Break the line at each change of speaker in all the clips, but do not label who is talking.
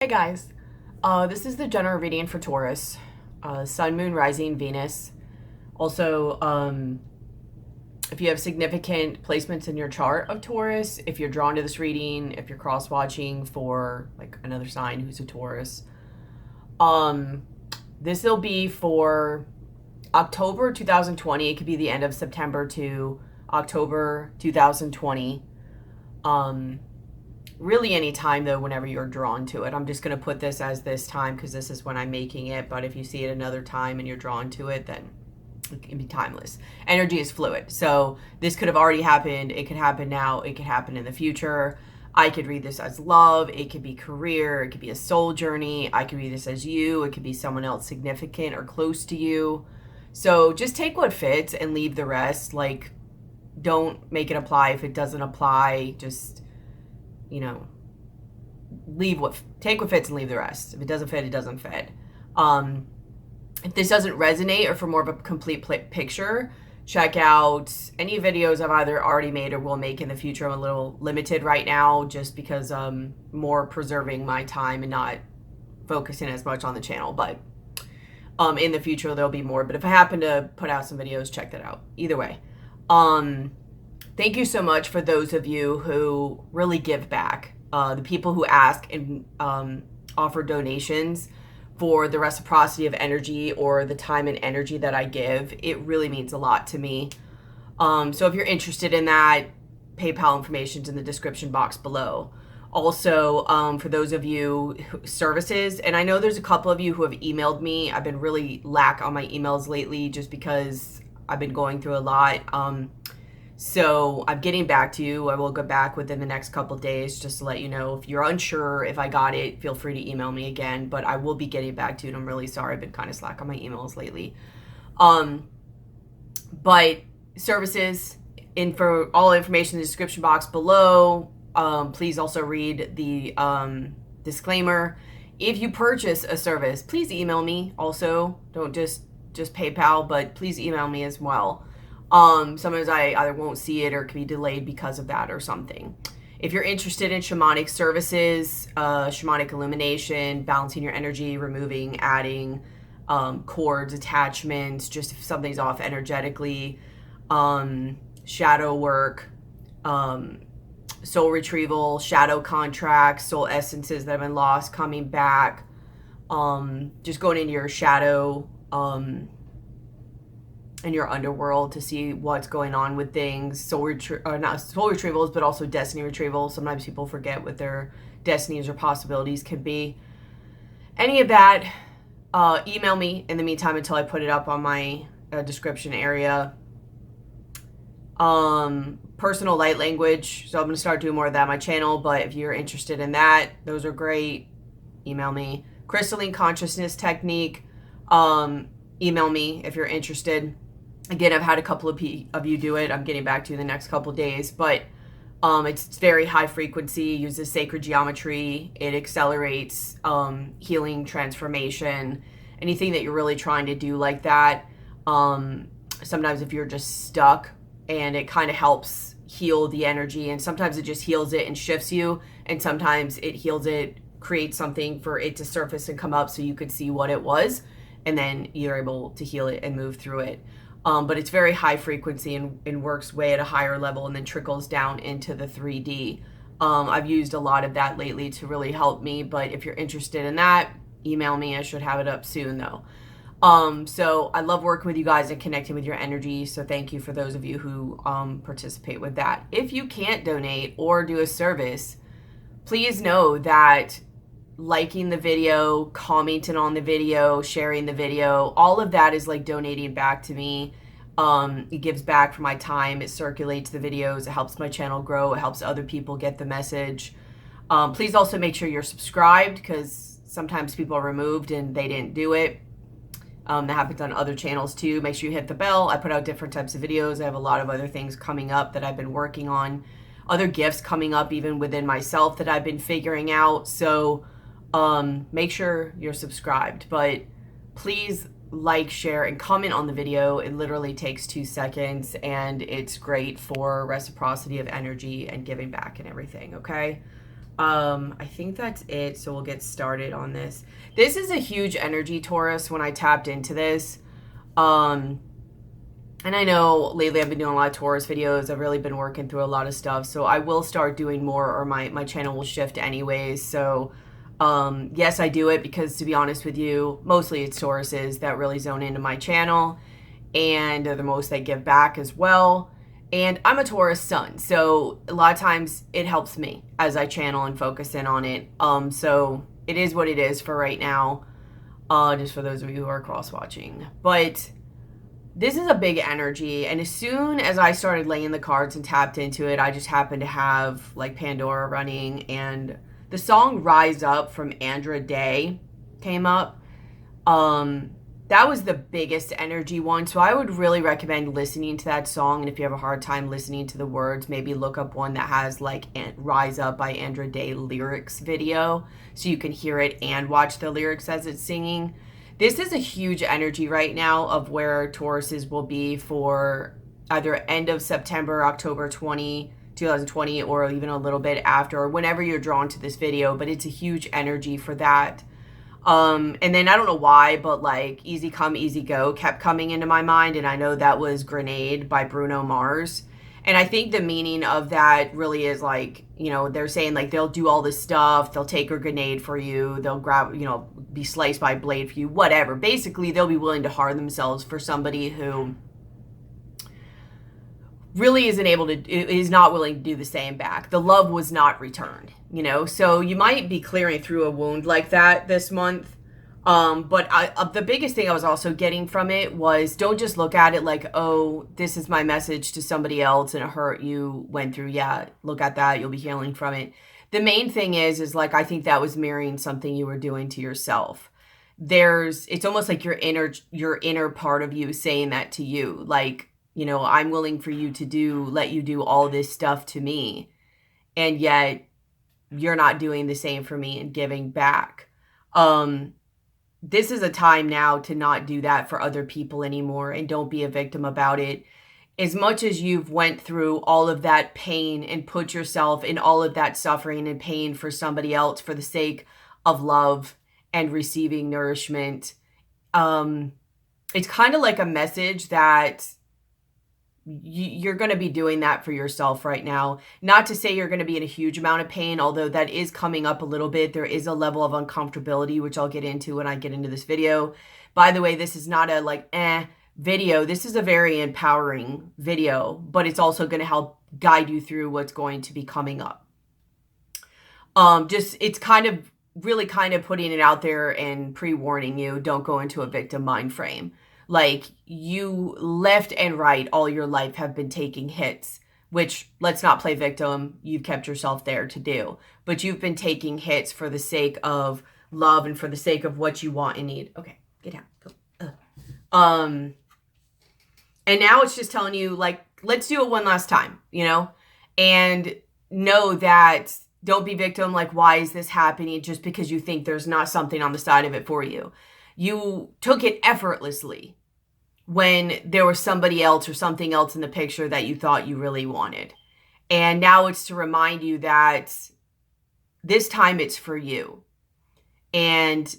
Hey guys, this is the general reading for Taurus, Sun, Moon, Rising, Venus. Also, if you have significant placements in your chart of Taurus, if you're drawn to this reading, if you're cross-watching for like another sign who's a Taurus, this will be for October 2020. It could be the end of September to October 2020. Really any time though, whenever you're drawn to it. I'm just going to put this as this time because this is when I'm making it, but if you see it another time and you're drawn to it, then it can be timeless. Energy is fluid, so this could have already happened, it could happen now, it could happen in the future. I could read this as love, it could be career, it could be a soul journey, I could read this as you, it could be someone else significant or close to you. So just take what fits and leave the rest. Like, don't make it apply if it doesn't apply. Just, you know, take what fits and leave the rest. If it doesn't fit, it doesn't fit. If this doesn't resonate, or for more of a complete picture, check out any videos I've either already made or will make in the future. I'm a little limited right now just because I'm more preserving my time and not focusing as much on the channel, but in the future there'll be more. But if I happen to put out some videos, check that out. Either way, thank you so much for those of you who really give back. The people who ask and offer donations for the reciprocity of energy or the time and energy that I give. It really means a lot to me. So if you're interested in that, PayPal information's in the description box below. Also, for those of you services, and I know there's a couple of you who have emailed me. I've been really lack on my emails lately just because I've been going through a lot. So I'm getting back to you. I will go back within the next couple days just to let you know. If you're unsure if I got it, feel free to email me again, but I will be getting back to you, and I'm really sorry. I've been kind of slack on my emails lately. But services, for all information in the description box below. Please also read the disclaimer. If you purchase a service, please email me also. Don't just PayPal, but please email me as well. Sometimes I either won't see it or it can be delayed because of that or something. If you're interested in shamanic services, shamanic illumination, balancing your energy, removing, adding cords, attachments, just if something's off energetically, shadow work, soul retrieval, shadow contracts, soul essences that have been lost, coming back, just going into your shadow, in your underworld to see what's going on with things. Not soul retrievals, but also destiny retrieval. Sometimes people forget what their destinies or possibilities could be. Any of that, email me in the meantime until I put it up on my description area. Personal light language. So I'm going to start doing more of that on my channel, but if you're interested in that, those are great. Email me. Crystalline consciousness technique. Email me if you're interested. Again, I've had a couple of you do it. I'm getting back to you in the next couple of days, but it's very high frequency, uses sacred geometry. It accelerates healing, transformation, anything that you're really trying to do like that. Sometimes if you're just stuck, and it kind of helps heal the energy, and sometimes it just heals it and shifts you, and sometimes it heals it, creates something for it to surface and come up so you could see what it was, and then you're able to heal it and move through it. But it's very high frequency and works way at a higher level and then trickles down into the 3D. I've used a lot of that lately to really help me, but if you're interested in that, email me. I should have it up soon though. So I love working with you guys and connecting with your energy. So thank you for those of you who participate with that. If you can't donate or do a service, please know that liking the video, commenting on the video, sharing the video, all of that is like donating back to me. It gives back for my time. It circulates the videos. It helps my channel grow. It helps other people get the message. Please also make sure you're subscribed, because sometimes people are removed and they didn't do it. That happens on other channels too. Make sure you hit the bell. I put out different types of videos. I have a lot of other things coming up that I've been working on. Other gifts coming up even within myself that I've been figuring out. So make sure you're subscribed, but please like, share, and comment on the video. It literally takes 2 seconds, and it's great for reciprocity of energy and giving back and everything. Okay. I think that's it. So we'll get started on this. This is a huge energy, Taurus, when I tapped into this. Um, and I know lately I've been doing a lot of Taurus videos. I've really been working through a lot of stuff. So I will start doing more, or my channel will shift anyways. So yes, I do it because, to be honest with you, mostly it's Tauruses that really zone into my channel. And they're the most that give back as well. And I'm a Taurus sun, so a lot of times it helps me as I channel and focus in on it. So it is what it is for right now, just for those of you who are cross-watching. But this is a big energy, and as soon as I started laying the cards and tapped into it, I just happened to have like Pandora running, and the song Rise Up from Andra Day came up. That was the biggest energy one. So I would really recommend listening to that song. And if you have a hard time listening to the words, maybe look up one that has like Rise Up by Andra Day lyrics video, so you can hear it and watch the lyrics as it's singing. This is a huge energy right now of where Tauruses will be for either end of September, October 2020, or even a little bit after, or whenever you're drawn to this video. But it's a huge energy for that. And then I don't know why, but like Easy Come, Easy Go kept coming into my mind. And I know that was Grenade by Bruno Mars. And I think the meaning of that really is like, you know, they're saying like they'll do all this stuff. They'll take a grenade for you. They'll grab, you know, be sliced by a blade for you, whatever. Basically, they'll be willing to harm themselves for somebody who really is not willing to do the same back. The love was not returned, you know? So you might be clearing through a wound like that this month. But the biggest thing I was also getting from it was, don't just look at it like, oh, this is my message to somebody else and a hurt you went through. Yeah, look at that. You'll be healing from it. The main thing is like, I think that was mirroring something you were doing to yourself. It's almost like your inner part of you saying that to you. Like, you know, I'm willing for you to let you do all this stuff to me, and yet you're not doing the same for me and giving back. This is a time now to not do that for other people anymore, and don't be a victim about it. As much as you've went through all of that pain and put yourself in all of that suffering and pain for somebody else for the sake of love and receiving nourishment, it's kind of like a message that you're going to be doing that for yourself right now. Not to say you're going to be in a huge amount of pain, although that is coming up a little bit. There is a level of uncomfortability, which I'll get into when I get into this video. By the way, this is not a like video. This is a very empowering video, but it's also going to help guide you through what's going to be coming up. It's kind of really kind of putting it out there and pre-warning you, don't go into a victim mind frame. Like, you left and right all your life have been taking hits, which, let's not play victim. You've kept yourself there to do. But you've been taking hits for the sake of love and for the sake of what you want and need. Okay, get down. Go. And now it's just telling you, like, let's do it one last time, you know? And know that don't be victim. Like, why is this happening? Just because you think there's not something on the side of it for you. You took it effortlessly when there was somebody else or something else in the picture that you thought you really wanted. And now it's to remind you that this time it's for you. And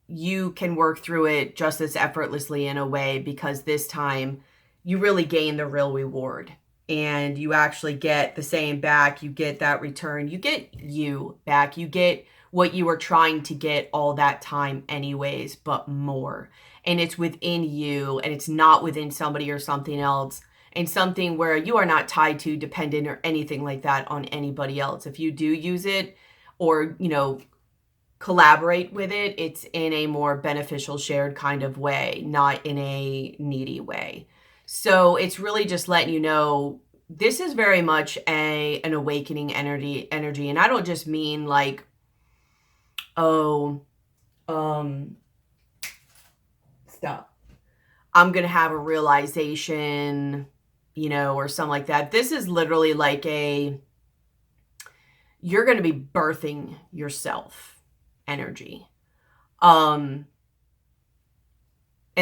you can work through it just as effortlessly in a way, because this time you really gain the real reward. And you actually get the same back. You get that return. You get you back. You get what you were trying to get all that time anyways, but more. And it's within you, and it's not within somebody or something else, and something where you are not tied to, dependent, or anything like that on anybody else. If you do use it or, you know, collaborate with it, it's in a more beneficial, shared kind of way, not in a needy way. So it's really just letting you know, this is very much an awakening energy. And I don't just mean like, stop, I'm going to have a realization, you know, or something like that. This is literally like you're going to be birthing yourself energy. And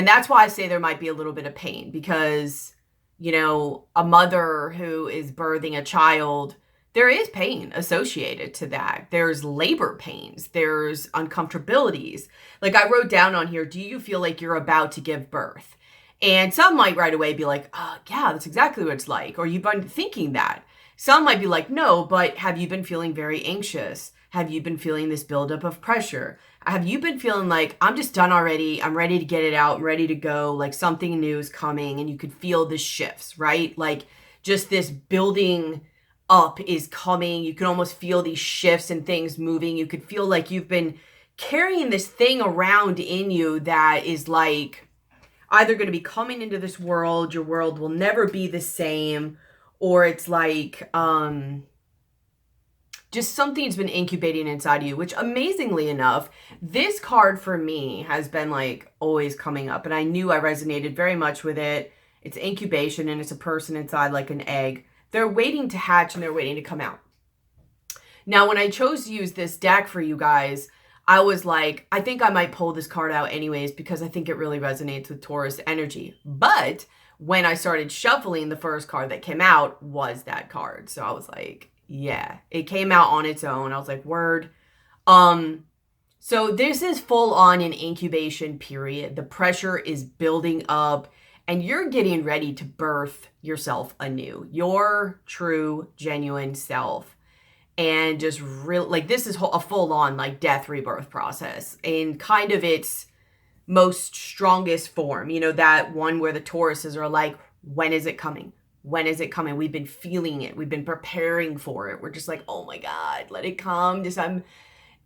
that's why I say there might be a little bit of pain, because, you know, a mother who is birthing a child there is pain associated to that. There's labor pains. There's uncomfortabilities. Like I wrote down on here, do you feel like you're about to give birth? And some might right away be like, oh, yeah, that's exactly what it's like. Or you've been thinking that. Some might be like, no, but have you been feeling very anxious? Have you been feeling this buildup of pressure? Have you been feeling like, I'm just done already. I'm ready to get it out. I'm ready to go. Like something new is coming, and you could feel the shifts, right? Like just this building up is coming. You can almost feel these shifts and things moving. You could feel like you've been carrying this thing around in you that is like either going to be coming into this world, your world will never be the same, or it's like just something's been incubating inside you, which amazingly enough, this card for me has been like always coming up, and I knew I resonated very much with it. It's incubation, and it's a person inside like an egg. They're waiting to hatch and they're waiting to come out. Now, when I chose to use this deck for you guys, I was like, I think I might pull this card out anyways because I think it really resonates with Taurus energy. But when I started shuffling, the first card that came out was that card. So I was like, yeah, it came out on its own. I was like, word. So this is full on an incubation period. The pressure is building up, and you're getting ready to birth yourself anew, your true, genuine self. And just real, like this is a full on like death rebirth process in kind of its most strongest form. You know, that one where the Tauruses are like, when is it coming? When is it coming? We've been feeling it. We've been preparing for it. We're just like, oh my God, let it come. Just, you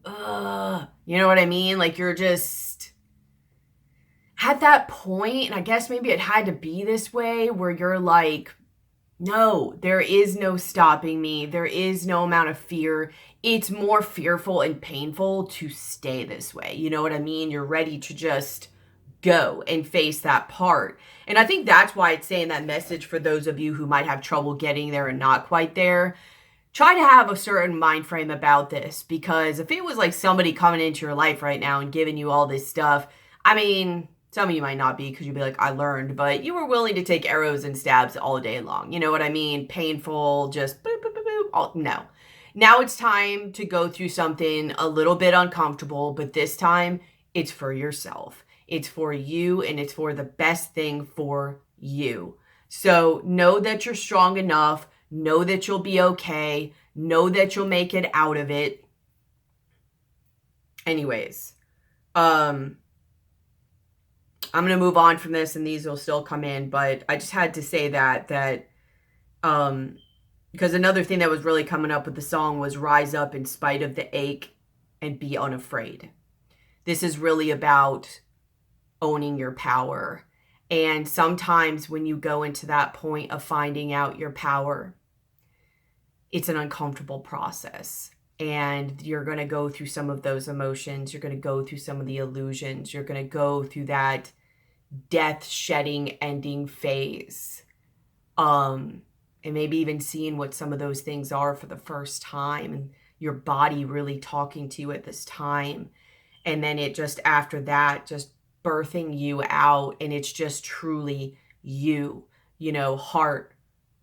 know what I mean? Like you're just at that point, and I guess maybe it had to be this way, where you're like, no, there is no stopping me. There is no amount of fear. It's more fearful and painful to stay this way. You know what I mean? You're ready to just go and face that part. And I think that's why it's saying that message for those of you who might have trouble getting there and not quite there. Try to have a certain mind frame about this, because if it was like somebody coming into your life right now and giving you all this stuff, I mean, some of you might not be because you'd be like, I learned, but you were willing to take arrows and stabs all day long. You know what I mean? Painful, just boop, boop, boop, boop. Oh, no. Now it's time to go through something a little bit uncomfortable, but this time it's for yourself. It's for you, and it's for the best thing for you. So know that you're strong enough. Know that you'll be okay. Know that you'll make it out of it. Anyways, I'm going to move on from this, and these will still come in, but I just had to say that because another thing that was really coming up with the song was rise up in spite of the ache and be unafraid. This is really about owning your power. And sometimes when you go into that point of finding out your power, it's an uncomfortable process. And you're going to go through some of those emotions. You're going to go through some of the illusions. You're going to go through that death shedding ending phase. And maybe even seeing what some of those things are for the first time, and your body really talking to you at this time. And then it just after that, just birthing you out, and it's just truly you, you know, heart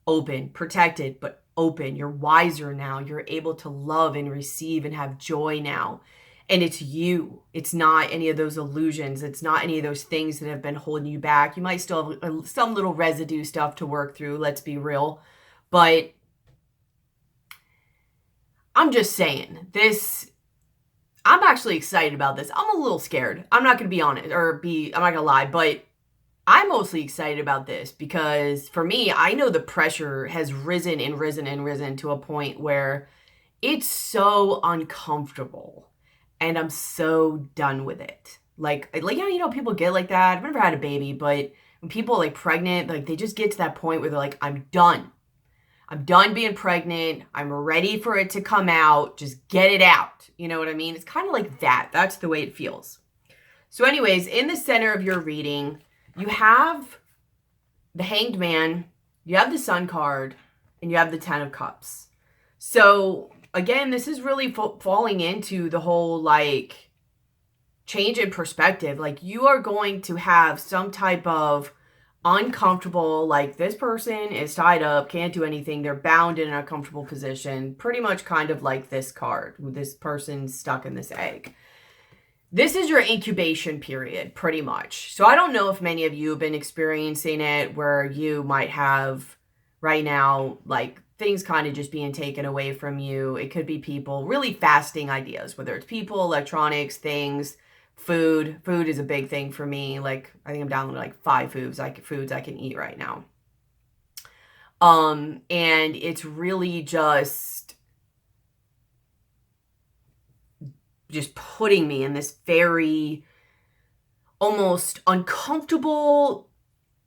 open, protected, but open. You're wiser now. You're able to love and receive and have joy now. And it's you. It's not any of those illusions. It's not any of those things that have been holding you back. You might still have some little residue stuff to work through. Let's be real. But I'm just saying this. I'm actually excited about this. I'm a little scared. I'm not going to be honest, I'm not going to lie, but I'm mostly excited about this because for me, I know the pressure has risen and risen and risen to a point where it's so uncomfortable. And I'm so done with it. Like, you know, people get like that. I've never had a baby, but when people are like pregnant, like they just get to that point where they're like, I'm done. I'm done being pregnant. I'm ready for it to come out. Just get it out. You know what I mean? It's kind of like that. That's the way it feels. So anyways, in the center of your reading, you have the Hanged Man, you have the Sun card, and you have the Ten of Cups. So again, this is really falling into the whole like change in perspective. Like you are going to have some type of uncomfortable, like this person is tied up, can't do anything, they're bound in a comfortable position, pretty much kind of like this card, with this person stuck in this egg. This is your incubation period, pretty much. So I don't know if many of you have been experiencing it, where you might have right now, like things kind of just being taken away from you. It could be people, really fasting ideas, whether it's people, electronics, things, food. Food is a big thing for me. Like I think I'm down to like 5 foods I can eat right now. And it's really just putting me in this very almost uncomfortable,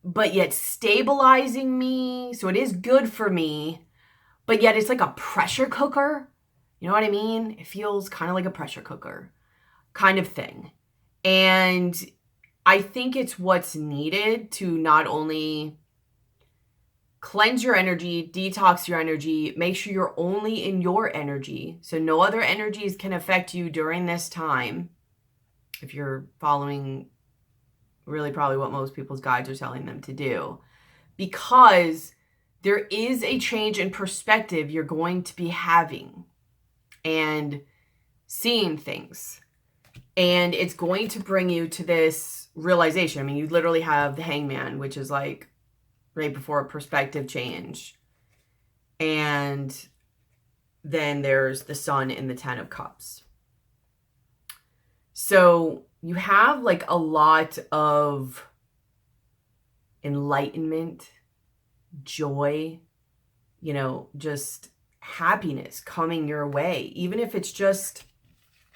but yet stabilizing me. So it is good for me, but yet it's like a pressure cooker. You know what I mean? It feels kind of like a pressure cooker kind of thing. And I think it's what's needed to not only cleanse your energy, detox your energy, make sure you're only in your energy, so no other energies can affect you during this time. If you're following really probably what most people's guides are telling them to do, because there is a change in perspective you're going to be having and seeing things. And it's going to bring you to this realization. I mean, you literally have the Hangman, which is like right before a perspective change. And then there's the Sun in the 10 of Cups. So you have like a lot of enlightenment, joy, you know, just happiness coming your way, even if it's just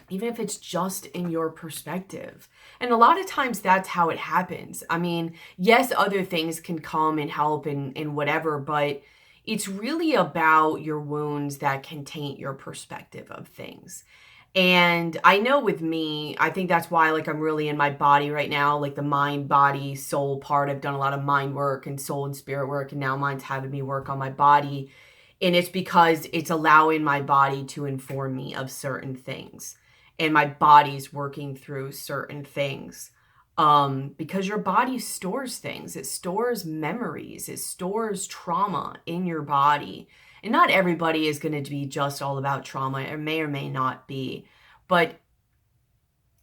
in your perspective. And a lot of times that's how it happens. I mean, yes, other things can come and help and whatever, but it's really about your wounds that can taint your perspective of things. And I know with me, I think that's why like I'm really in my body right now, like the mind, body, soul part. I've done a lot of mind work and soul and spirit work, and now mind's having me work on my body. And it's because it's allowing my body to inform me of certain things. And my body's working through certain things. Because your body stores things. It stores memories. It stores trauma in your body. And not everybody is going to be just all about trauma. It may or may not be. But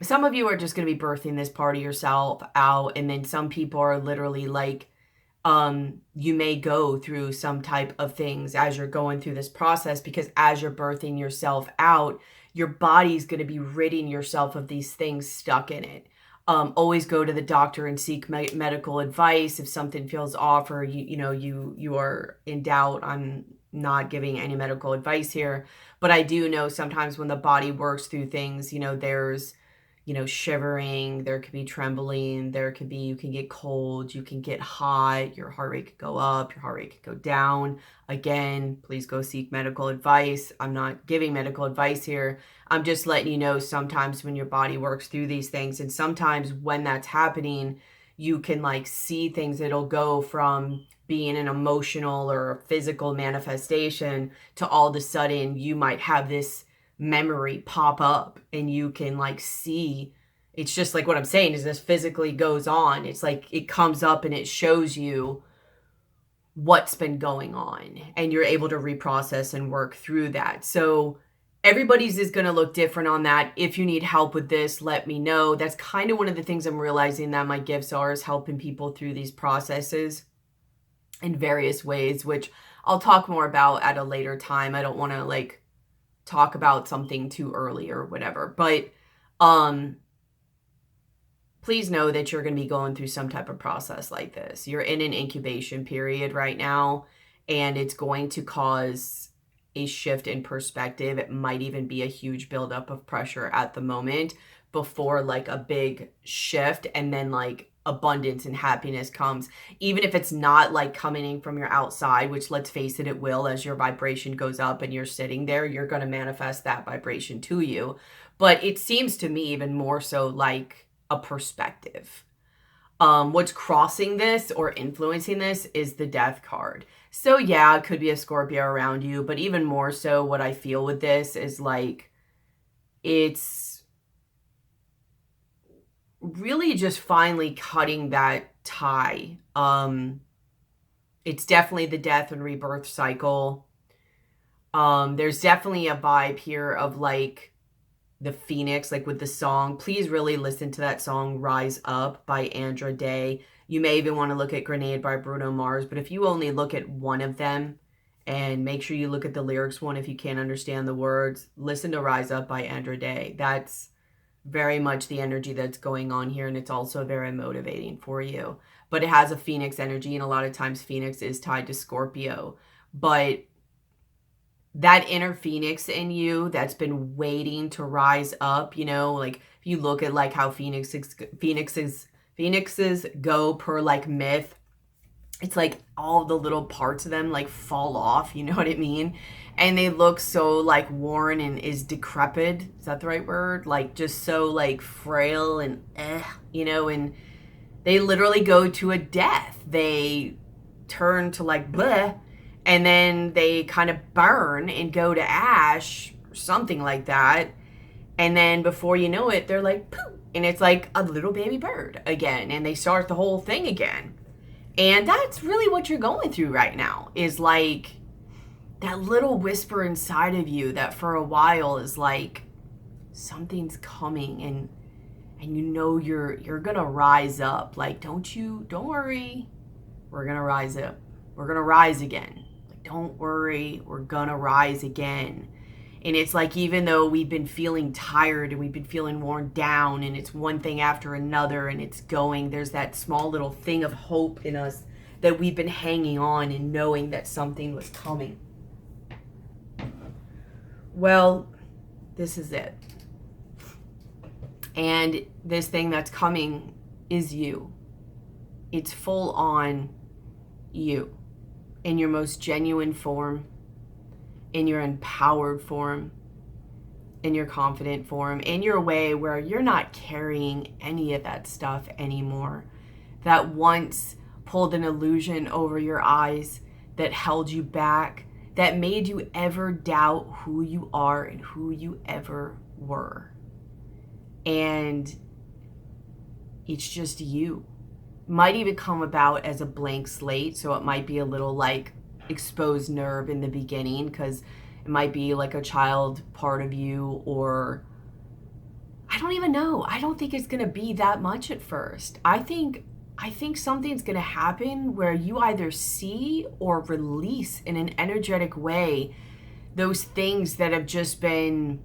some of you are just going to be birthing this part of yourself out. And then some people are literally like, you may go through some type of things as you're going through this process, because as you're birthing yourself out, your body's going to be ridding yourself of these things stuck in it. Always go to the doctor and seek medical advice if something feels off, or you are in doubt. I'm not giving any medical advice here, but I do know sometimes when the body works through things, there's shivering, there could be trembling, you can get cold, you can get hot, your heart rate could go up, your heart rate could go down. Again, please go seek medical advice. I'm not giving medical advice here. I'm just letting you know sometimes when your body works through these things, and sometimes when that's happening, you can like see things. It'll go from being an emotional or a physical manifestation to all of a sudden you might have this memory pop up and you can like see. It's just like what I'm saying is this physically goes on. It's like it comes up and it shows you what's been going on, and you're able to reprocess and work through that. So everybody's is going to look different on that. If you need help with this, let me know. That's kind of one of the things I'm realizing that my gifts are, is helping people through these processes in various ways, which I'll talk more about at a later time. I don't want to like talk about something too early or whatever, but please know that you're going to be going through some type of process like this. You're in an incubation period right now, and it's going to cause a shift in perspective. It might even be a huge buildup of pressure at the moment before like a big shift, and then like abundance and happiness comes, even if it's not like coming in from your outside, which let's face it, it will. As your vibration goes up and you're sitting there, you're going to manifest that vibration to you. But it seems to me even more so like a perspective. What's crossing this or influencing this is the Death card. So yeah, it could be a Scorpio around you, but even more so what I feel with this is like it's really just finally cutting that tie. It's definitely the death and rebirth cycle. There's definitely a vibe here of like the Phoenix, like with the song. Please really listen to that song Rise Up by Andra Day. You may even want to look at Grenade by Bruno Mars, but if you only look at one of them, and make sure you look at the lyrics one if you can't understand the words, listen to Rise Up by Andra Day. That's very much the energy that's going on here, and it's also very motivating for you. But it has a Phoenix energy, and a lot of times Phoenix is tied to Scorpio. But that inner Phoenix in you that's been waiting to rise up, you know, like if you look at like how phoenixes go per like myth, it's like all the little parts of them like fall off, you know what I mean? And they look so like worn and is decrepit. Is that the right word? Like just so like frail and you know, and they literally go to a death. They turn to like bleh, and then they kind of burn and go to ash or something like that. And then before you know it, they're like poof, and it's like a little baby bird again, and they start the whole thing again. And that's really what you're going through right now, is like that little whisper inside of you that for a while is like something's coming, and you know you're gonna rise up. Like don't worry, we're gonna rise up. We're gonna rise again. Like don't worry, we're gonna rise again. And it's like, even though we've been feeling tired and we've been feeling worn down and it's one thing after another and it's going, there's that small little thing of hope in us that we've been hanging on and knowing that something was coming. Well, this is it. And this thing that's coming is you. It's full on you in your most genuine form, in your empowered form, in your confident form, in your way where you're not carrying any of that stuff anymore that once pulled an illusion over your eyes, that held you back, that made you ever doubt who you are and who you ever were. And it's just you. Might even come about as a blank slate, so it might be a little like exposed nerve in the beginning, because it might be like a child part of you, or I don't even know. I don't think it's gonna be that much at first. I think something's gonna happen where you either see or release in an energetic way those things that have just been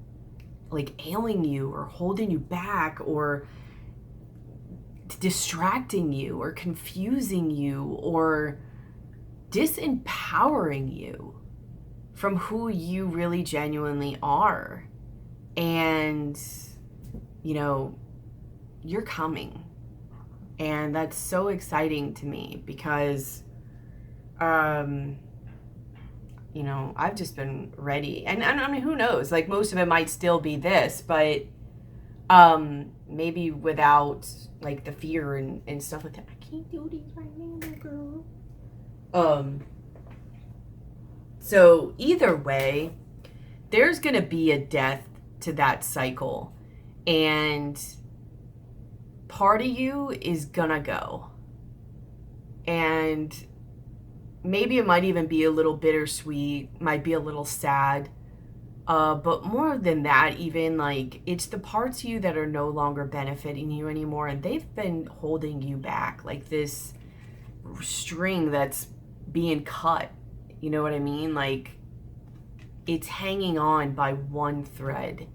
like ailing you or holding you back or distracting you or confusing you or disempowering you from who you really genuinely are. And you know, you're coming, and that's so exciting to me because you know, I've just been ready, and I mean, who knows, like most of it might still be this, but maybe without like the fear and stuff like that. I can't do these right now, girl. So either way, there's gonna be a death to that cycle, and part of you is gonna go, and maybe it might even be a little bittersweet, might be a little sad, but more than that, even like it's the parts of you that are no longer benefiting you anymore, and they've been holding you back, like this string that's being cut. You know what I mean? Like it's hanging on by one thread,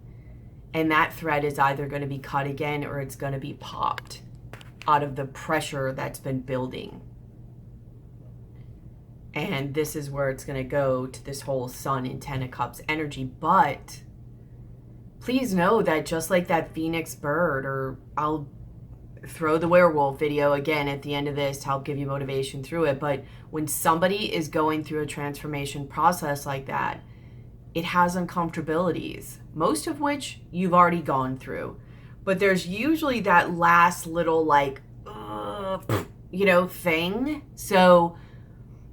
and that thread is either going to be cut again or it's going to be popped out of the pressure that's been building. And this is where it's going to go, to this whole Sun in Ten of Cups energy. But please know that just like that Phoenix bird, or I'll throw the werewolf video again at the end of this to help give you motivation through it, but when somebody is going through a transformation process like that, it has uncomfortabilities, most of which you've already gone through. But there's usually that last little like, you know, thing. So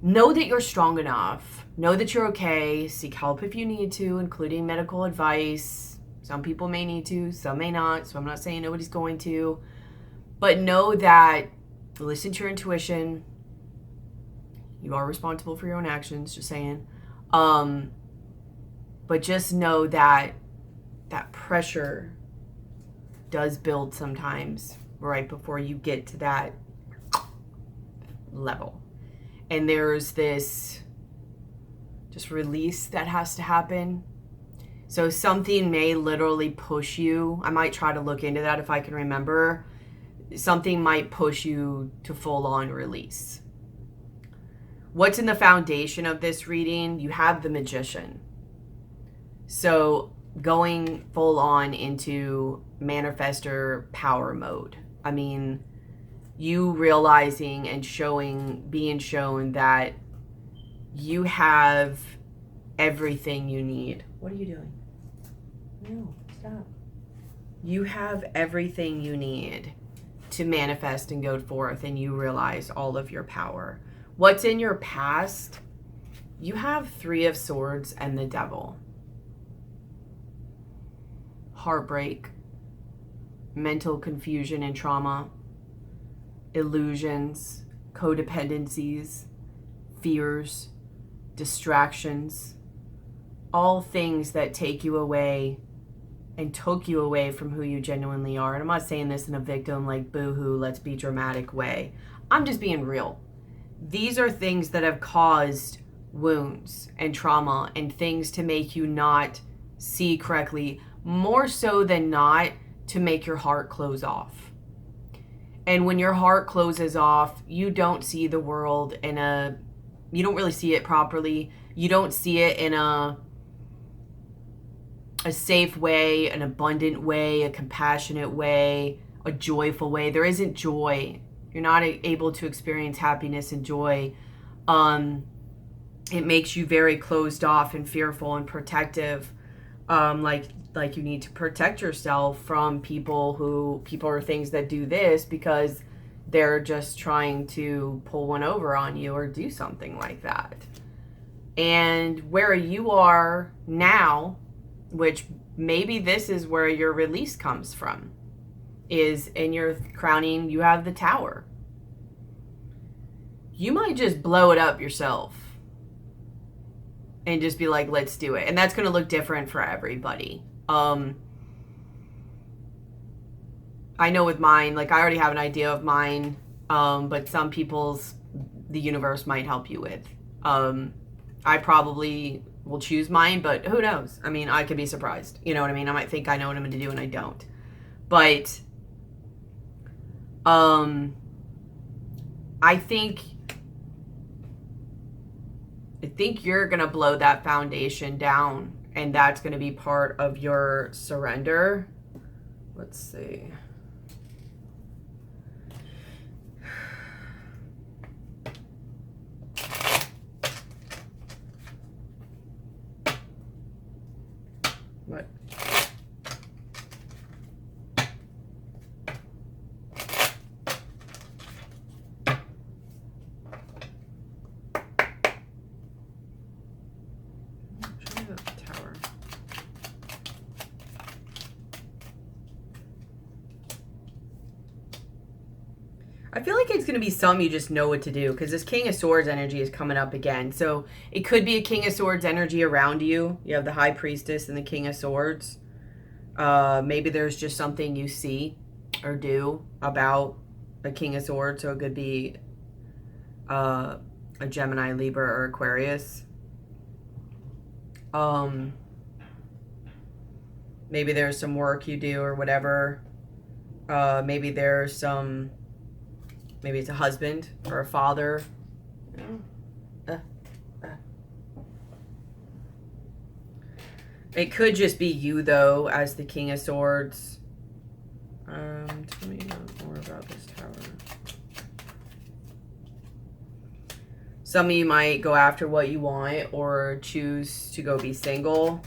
know that you're strong enough. Know that you're okay. Seek help if you need to, including medical advice. Some people may need to, some may not. So I'm not saying nobody's going to. But know that, listen to your intuition. You are responsible for your own actions, just saying. But just know that that pressure does build sometimes right before you get to that level. And there's this just release that has to happen. So something may literally push you. I might try to look into that if I can remember. Something might push you to full-on release. What's in the foundation of this reading? You have the Magician. So going full-on into manifestor power mode. I mean, you realizing and being shown that you have everything you need. What are you doing? No, stop. You have everything you need to manifest and go forth, and you realize all of your power. What's in your past? You have 3 of Swords and the Devil. Heartbreak, mental confusion and trauma, illusions, codependencies, fears, distractions, all things that take you away and took you away from who you genuinely are. And I'm not saying this in a victim, like, boo-hoo, let's be dramatic way. I'm just being real. These are things that have caused wounds and trauma and things to make you not see correctly, more so than not to make your heart close off. And when your heart closes off, you don't see the world you don't really see it properly. You don't see it in a safe way, an abundant way, a compassionate way, a joyful way. There isn't joy. You're not able to experience happiness and joy. It makes you very closed off and fearful and protective. Like you need to protect yourself from people or things that do this because they're just trying to pull one over on you or do something like that. And where you are now, which maybe this is where your release comes from, is in your crowning, you have the Tower. You might just blow it up yourself and just be like, let's do it. And that's going to look different for everybody. I know with mine, like I already have an idea of mine, but some people's, the universe might help you with. I probably will choose mine, but who knows? I mean, I could be surprised. You know what I mean? I might think I know what I'm going to do and I don't. But I think you're going to blow that foundation down, and that's going to be part of your surrender. Let's see. What? Tower. I feel like it's going to be some you just know what to do, because this King of Swords energy is coming up again. So it could be a King of Swords energy around you. You have the High Priestess and the King of Swords. Maybe there's just something you see or do about a King of Swords. So it could be a Gemini, Libra, or Aquarius. Maybe there's some work you do or whatever. Maybe there's some... Maybe it's a husband or a father. It could just be you, though, as the King of Swords. Tell me more about this Tower. Some of you might go after what you want or choose to go be single.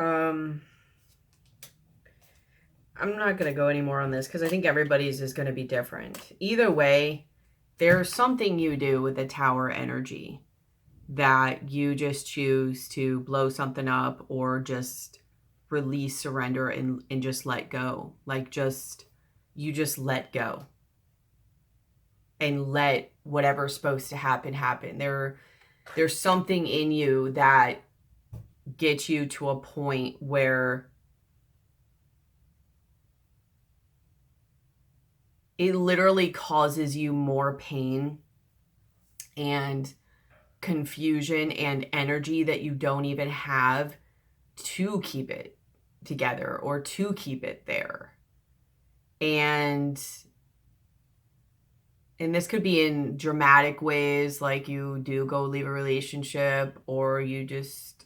I'm not going to go any more on this because I think everybody's is going to be different. Either way, there's something you do with the Tower energy that you just choose to blow something up or just release, surrender, and just let go. Like you just let go and let whatever's supposed to happen happen. There's something in you that gets you to a point where it literally causes you more pain and confusion and energy that you don't even have to keep it together or to keep it there. And this could be in dramatic ways, like you do go leave a relationship or you just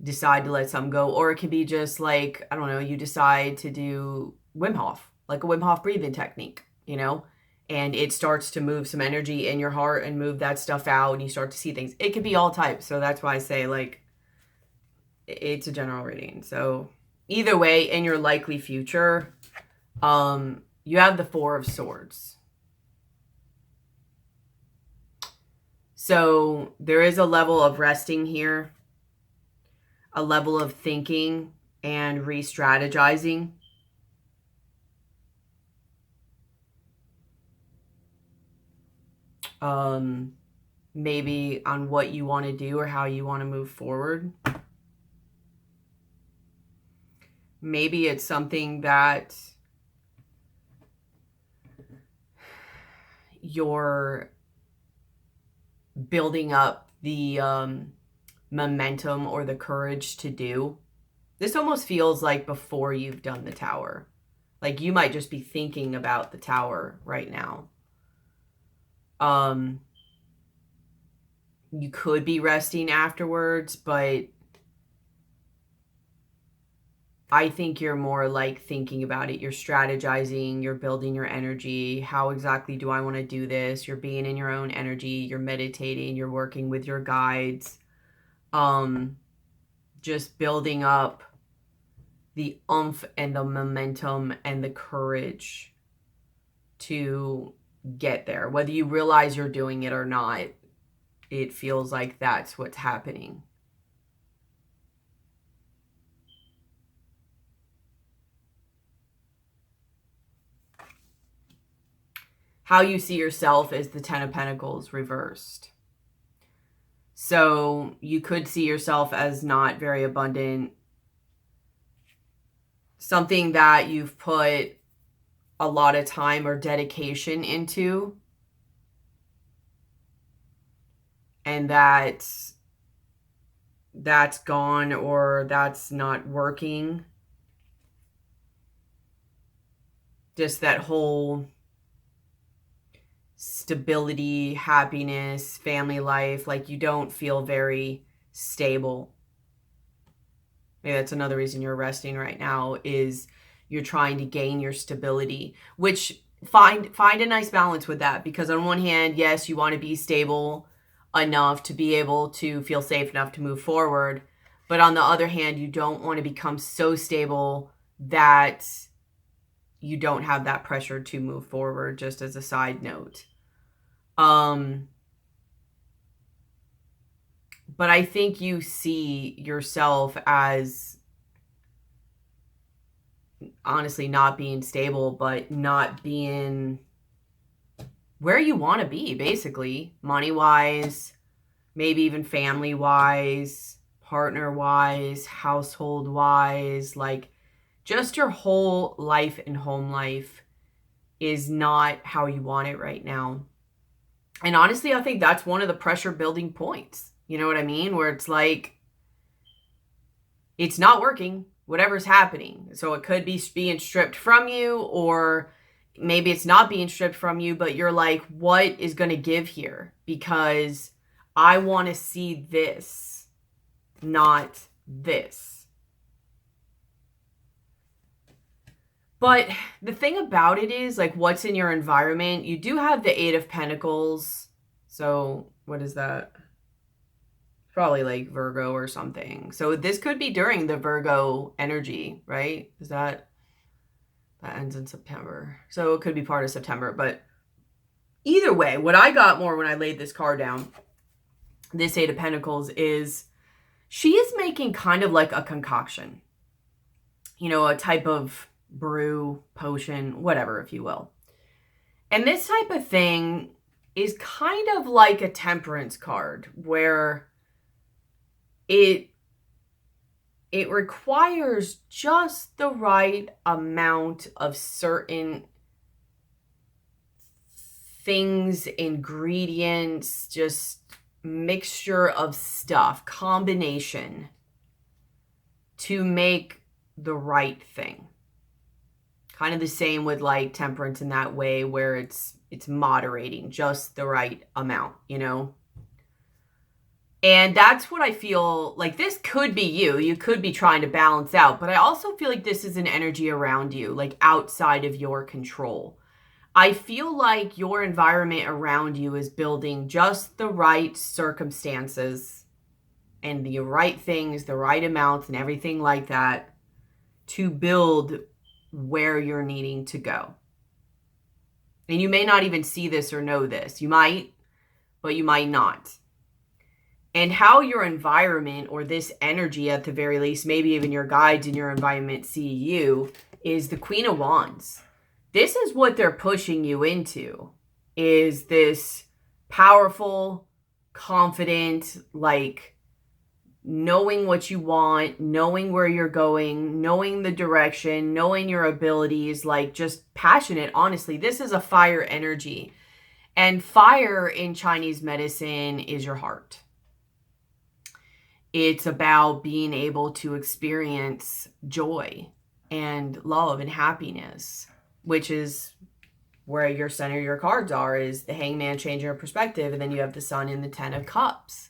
decide to let something go. Or it could be just like, I don't know, you decide to do Wim Hof, like a Wim Hof breathing technique, you know, and it starts to move some energy in your heart and move that stuff out and you start to see things. It could be all types. So that's why I say, like, it's a general reading. So either way, in your likely future, you have the Four of Swords. So there is a level of resting here, a level of thinking and re-strategizing. Maybe on what you want to do or how you want to move forward. Maybe it's something that you're building up the momentum or the courage to do. This almost feels like before you've done the Tower. Like you might just be thinking about the Tower right now. You could be resting afterwards, but I think you're more like thinking about it. You're strategizing, you're building your energy. How exactly do I want to do this? You're being in your own energy, you're meditating, you're working with your guides. Just building up the oomph and the momentum and the courage to get there. Whether you realize you're doing it or not, it feels like that's what's happening. How you see yourself is the Ten of Pentacles reversed. So you could see yourself as not very abundant. Something that you've put a lot of time or dedication into. And that's gone or that's not working. Just that whole stability, happiness, family life, like you don't feel very stable. Maybe that's another reason you're resting right now, is you're trying to gain your stability, which find a nice balance with that, because on one hand, yes, you want to be stable enough to be able to feel safe enough to move forward, but on the other hand, you don't want to become so stable that you don't have that pressure to move forward, just as a side note. But I think you see yourself as honestly not being stable, but not being where you want to be, basically, money-wise, maybe even family-wise, partner-wise, household-wise, like just your whole life and home life is not how you want it right now. And honestly, I think that's one of the pressure building points. You know what I mean? Where it's like, it's not working, whatever's happening. So it could be being stripped from you, or maybe it's not being stripped from you, but you're like, what is going to give here? Because I want to see this, not this. But the thing about it is, like, what's in your environment? You do have the Eight of Pentacles. So what is that? Probably like Virgo or something. So this could be during the Virgo energy, right? Is that ends in September. So it could be part of September. But either way, what I got more when I laid this card down, this Eight of Pentacles, is she is making kind of like a concoction. You know, a type of brew, potion, whatever, if you will. And this type of thing is kind of like a temperance card where it requires just the right amount of certain things, ingredients, just mixture of stuff, combination to make the right thing. Kind of the same with like temperance in that way, where it's moderating just the right amount, you know? And that's what I feel like. This could be you. You could be trying to balance out, but I also feel like this is an energy around you, like outside of your control. I feel like your environment around you is building just the right circumstances and the right things, the right amounts and everything like that to build where you're needing to go. And you may not even see this or know this. You might, but you might not. And how your environment, or this energy at the very least, maybe even your guides in your environment see you, is the Queen of Wands. This is what they're pushing you into, is this powerful, confident, like knowing what you want, knowing where you're going, knowing the direction, knowing your abilities, like just passionate. Honestly, this is a fire energy. And fire in Chinese medicine is your heart. It's about being able to experience joy and love and happiness, which is where your center, your cards are, is the Hangman, changing your perspective, and then you have the Sun in the Ten of Cups.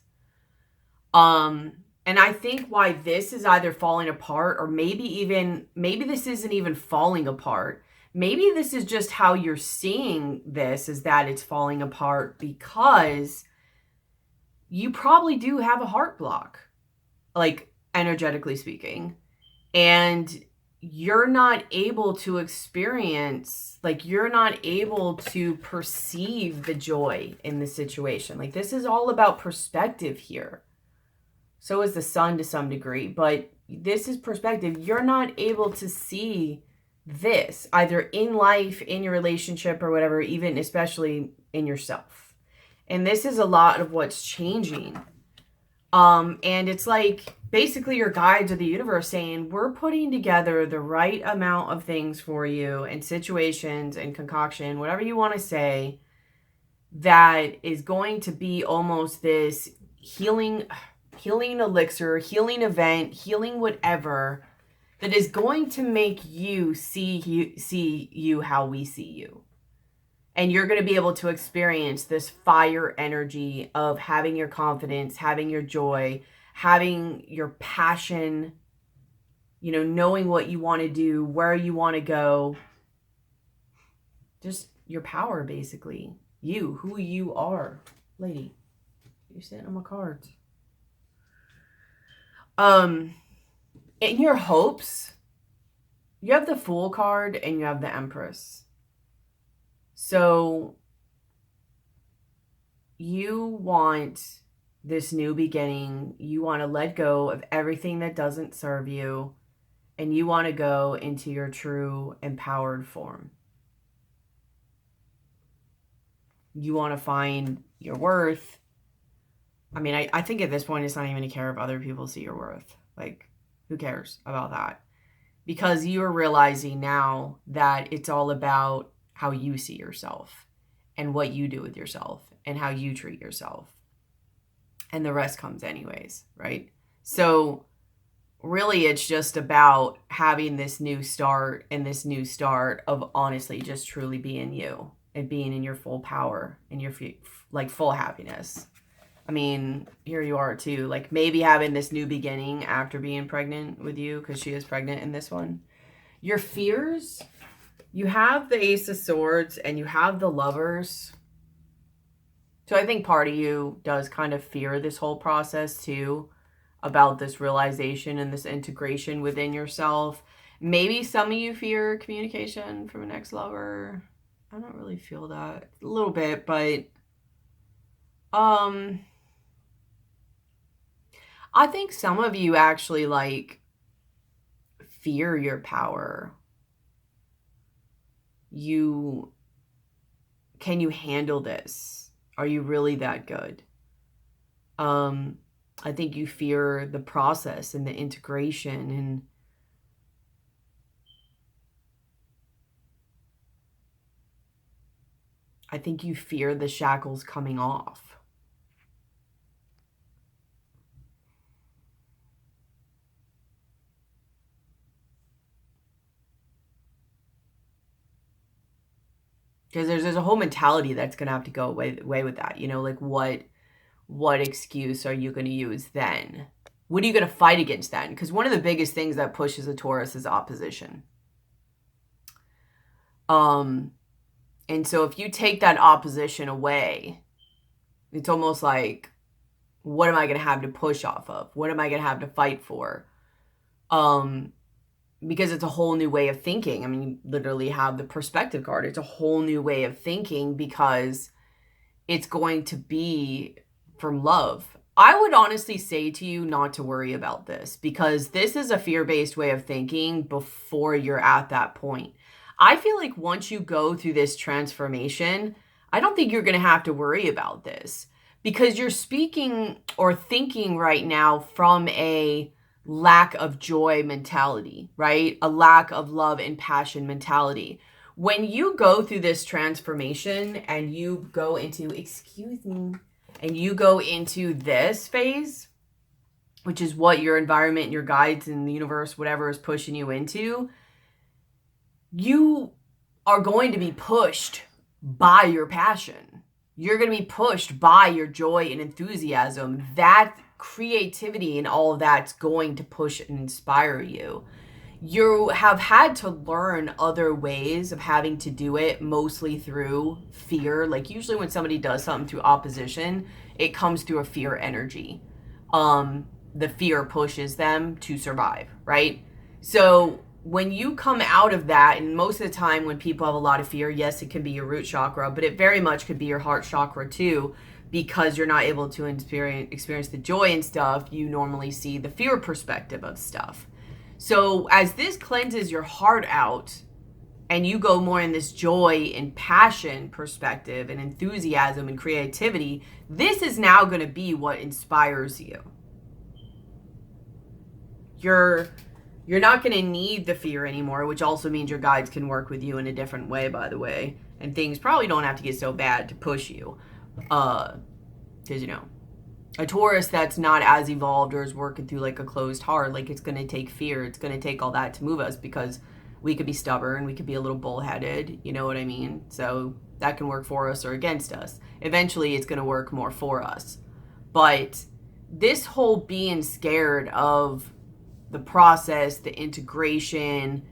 And I think why this is either falling apart, or maybe this isn't even falling apart. Maybe this is just how you're seeing this, is that it's falling apart because you probably do have a heart block, like energetically speaking, and you're not able to experience, like you're not able to perceive the joy in the situation. Like this is all about perspective here. So is the Sun to some degree, but this is perspective. You're not able to see this either in life, in your relationship or whatever, even especially in yourself. And this is a lot of what's changing. And it's like basically your guides or the universe saying, we're putting together the right amount of things for you and situations and concoction, whatever you want to say, that is going to be almost this healing elixir, healing event, healing whatever, that is going to make you see you how we see you. And you're going to be able to experience this fire energy of having your confidence, having your joy, having your passion, you know, knowing what you want to do, where you want to go. Just your power, basically. You, who you are. Lady, you're sitting on my cards. In your hopes, you have the Fool card and you have the Empress. So you want this new beginning. You want to let go of everything that doesn't serve you, and you want to go into your true empowered form. You want to find your worth. I mean, I think at this point it's not even to care if other people see your worth. Like, who cares about that? Because you're realizing now that it's all about how you see yourself and what you do with yourself and how you treat yourself. And the rest comes anyways, right? So really it's just about having this new start, and this new start of honestly just truly being you and being in your full power and your like full happiness. I mean, here you are too, like maybe having this new beginning after being pregnant with you, because she is pregnant in this one. Your fears, you have the Ace of Swords and you have the Lovers. So I think part of you does kind of fear this whole process too, about this realization and this integration within yourself. Maybe some of you fear communication from an ex-lover. I don't really feel that. A little bit, but I think some of you actually like fear your power. Can you handle this? Are you really that good? I think you fear the process and the integration, and I think you fear the shackles coming off. Because there's a whole mentality that's going to have to go away with that. You know, like what excuse are you going to use then? What are you going to fight against then? Because one of the biggest things that pushes a Taurus is opposition. And so if you take that opposition away, it's almost like, what am I going to have to push off of? What am I going to have to fight for? Because it's a whole new way of thinking. I mean, you literally have the perspective card. It's a whole new way of thinking because it's going to be from love. I would honestly say to you not to worry about this, because this is a fear-based way of thinking before you're at that point. I feel like once you go through this transformation, I don't think you're going to have to worry about this, because you're speaking or thinking right now from a lack of joy mentality, right? A lack of love and passion mentality. When you go through this transformation and you go into, and you go into this phase, which is what your environment, your guides, and the universe, whatever is pushing you into, you are going to be pushed by your passion. You're going to be pushed by your joy and enthusiasm. That creativity and all of that's going to push and inspire you. You have had to learn other ways of having to do it, mostly through fear. Like usually when somebody does something through opposition, it comes through a fear energy. The fear pushes them to survive, right? So when you come out of that, and most of the time when people have a lot of fear, yes, it can be your root chakra, but it very much could be your heart chakra too, because you're not able to experience the joy and stuff. You normally see the fear perspective of stuff. So as this cleanses your heart out and you go more in this joy and passion perspective and enthusiasm and creativity, this is now going to be what inspires you. You're not going to need the fear anymore, which also means your guides can work with you in a different way, by the way. And things probably don't have to get so bad to push you. Because, you know, a Taurus that's not as evolved or is working through like a closed heart, like it's going to take fear. It's going to take all that to move us, because we could be stubborn. We could be a little bullheaded. You know what I mean? So that can work for us or against us. Eventually, it's going to work more for us. But this whole being scared of the process, the integration,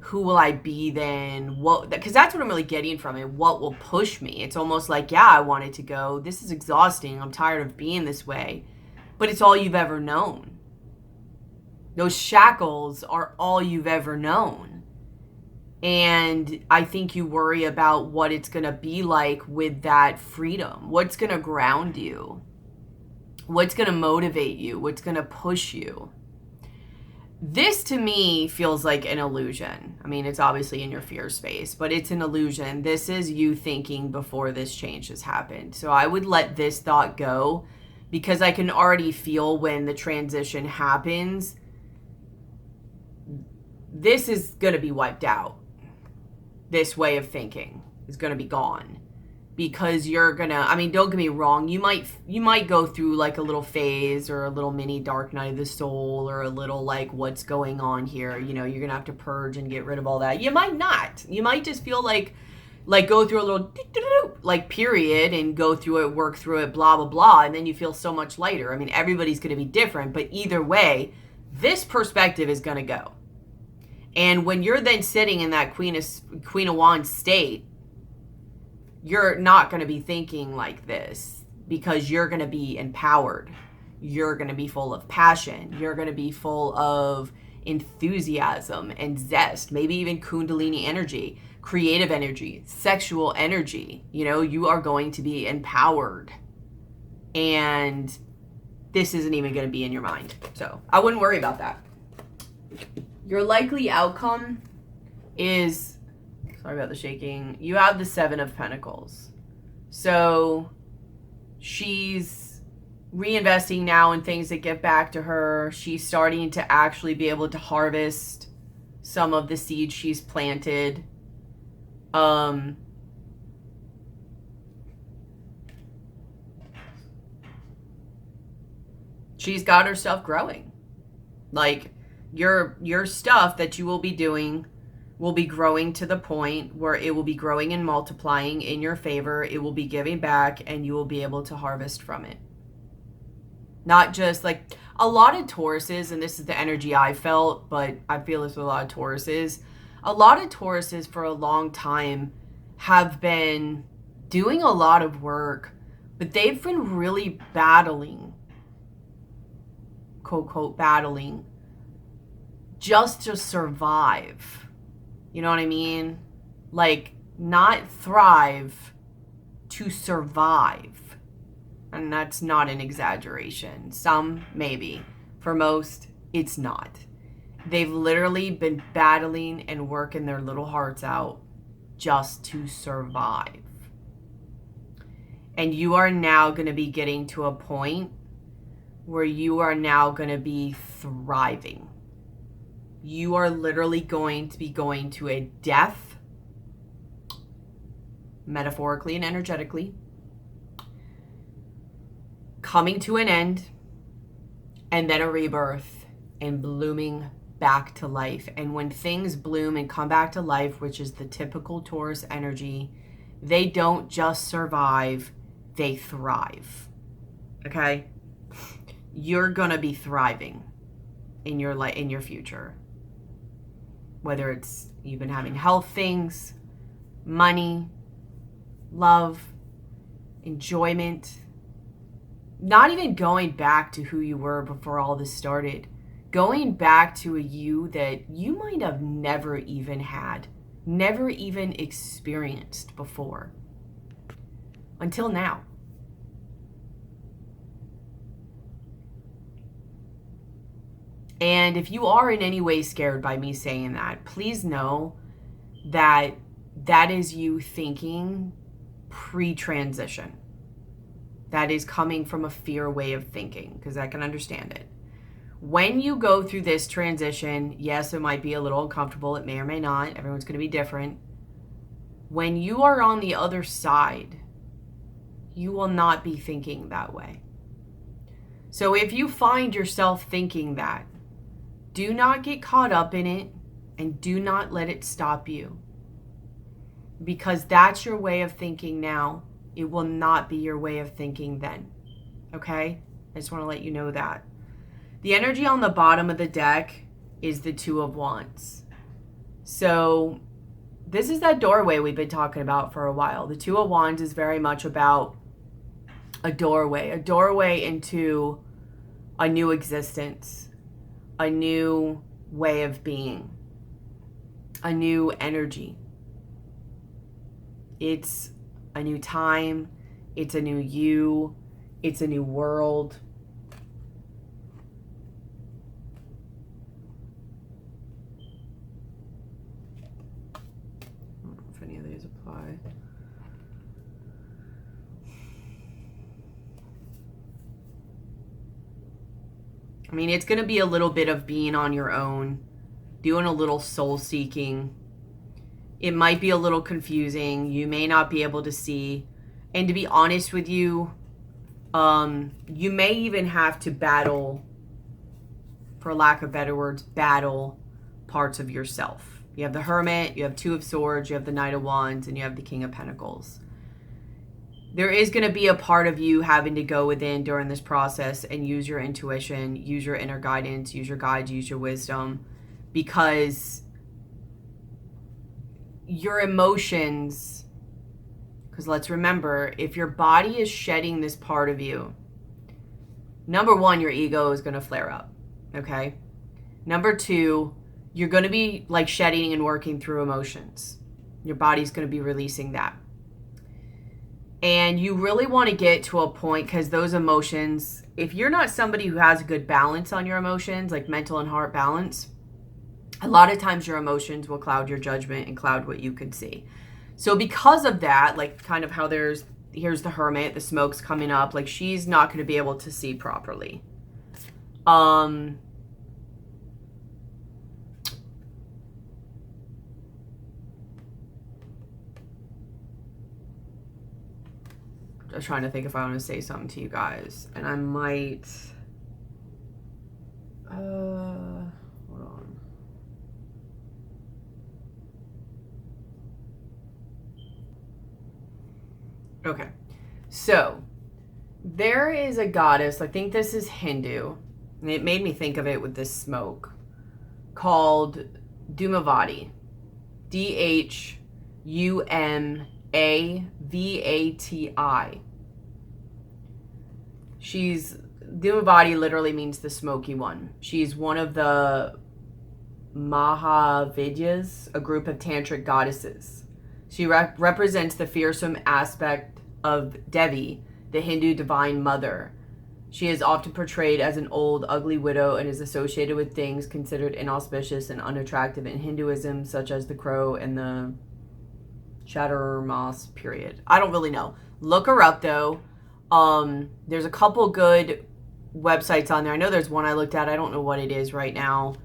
who will I be then? What? Because that's what I'm really getting from it. What will push me? It's almost like, yeah, I wanted to go. This is exhausting. I'm tired of being this way. But it's all you've ever known. Those shackles are all you've ever known. And I think you worry about what it's going to be like with that freedom. What's going to ground you? What's going to motivate you? What's going to push you? This to me feels like an illusion. I mean, it's obviously in your fear space, but it's an illusion. This is you thinking before this change has happened. So I would let this thought go, because I can already feel when the transition happens, this is going to be wiped out. This way of thinking is going to be gone. Because you're gonna, I mean, don't get me wrong, you might go through like a little phase or a little mini dark night of the soul, or a little like, what's going on here, you know, you're gonna have to purge and get rid of all that. You might not. You might just feel like go through a little like period and go through it, work through it, blah blah blah, and then you feel so much lighter. I mean, everybody's gonna be different, but either way, this perspective is gonna go. And when you're then sitting in that Queen of Wands state, you're not going to be thinking like this. because you're going to be empowered. You're going to be full of passion. You're going to be full of enthusiasm and zest, maybe even Kundalini energy, creative energy, sexual energy. You know, you are going to be empowered. And this isn't even going to be in your mind. So I wouldn't worry about that. Your likely outcome is, sorry about the shaking, you have the Seven of Pentacles. So she's reinvesting now in things that get back to her. She's starting to actually be able to harvest some of the seeds she's planted. She's got her stuff growing. Like, your stuff that you will be doing will be growing to the point where it will be growing and multiplying in your favor. It will be giving back, and you will be able to harvest from it. Not just like a lot of Tauruses, and this is the energy I felt, but I feel this with a lot of Tauruses. A lot of Tauruses for a long time have been doing a lot of work, but they've been really battling, quote, quote, battling just to survive. You know what I mean? Like, not thrive, to survive. And that's not an exaggeration. Some, maybe. For most, it's not. They've literally been battling and working their little hearts out just to survive. And you are now going to be getting to a point where you are now going to be thriving. You are literally going to be going to a death, metaphorically and energetically, coming to an end, and then a rebirth and blooming back to life. And when things bloom and come back to life, which is the typical Taurus energy, they don't just survive, they thrive. Okay? You're gonna be thriving in your future. Whether it's you've been having health things, money, love, enjoyment, not even going back to who you were before all this started, going back to a you that you might have never even had, never even experienced before, until now. And if you are in any way scared by me saying that, please know that that is you thinking pre-transition. That is coming from a fear way of thinking, because I can understand it. When you go through this transition, yes, it might be a little uncomfortable. It may or may not. Everyone's going to be different. When you are on the other side, you will not be thinking that way. So if you find yourself thinking that, do not get caught up in it, and do not let it stop you. Because that's your way of thinking now. It will not be your way of thinking then. Okay? I just want to let you know that. The energy on the bottom of the deck is the Two of Wands. So this is that doorway we've been talking about for a while. The Two of Wands is very much about a doorway into a new existence, a new way of being, a new energy. It's a new time, it's a new you, it's a new world. I don't know if any of these apply. I mean, it's going to be a little bit of being on your own, doing a little soul seeking. It might be a little confusing. You may not be able to see. And to be honest with you, you may even have to battle, for lack of better words, battle parts of yourself. You have the Hermit, you have Two of Swords, you have the Knight of Wands, and you have the King of Pentacles. There is going to be a part of you having to go within during this process and use your intuition, use your inner guidance, use your guides, use your wisdom, because your emotions Because let's remember, if your body is shedding this part of you, number one, your ego is going to flare up, okay? Number two, you're going to be like shedding and working through emotions. Your body's going to be releasing that. And you really want to get to a point, because those emotions, if you're not somebody who has a good balance on your emotions, like mental and heart balance, a lot of times your emotions will cloud your judgment and cloud what you can see. So because of that, like kind of how here's the Hermit, the smoke's coming up, like she's not going to be able to see properly. I was trying to think if I want to say something to you guys, and I might, hold on. Okay, so there is a goddess, I think this is Hindu, and it made me think of it with this smoke, called Dhumavati, Dhumavati. Dhumavati literally means the smoky one. She's one of the Mahavidyas, a group of tantric goddesses. She represents the fearsome aspect of Devi, the Hindu divine mother. She is often portrayed as an old, ugly widow and is associated with things considered inauspicious and unattractive in Hinduism, such as the crow and the Chaturmas period. I don't really know. Look her up though. There's a couple good websites on there. I know there's one I looked at. I don't know what it is right now,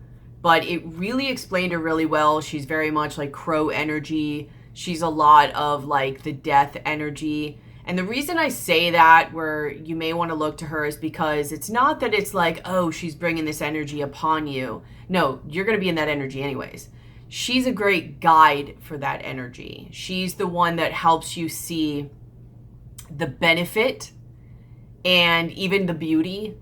but it really explained her really well. She's very much like crow energy. She's a lot of like the death energy. And the reason I say that, where you may want to look to her, is because it's not that it's like, oh, she's bringing this energy upon you. No, you're going to be in that energy anyways. She's a great guide for that energy. She's the one that helps you see the benefit and even the beauty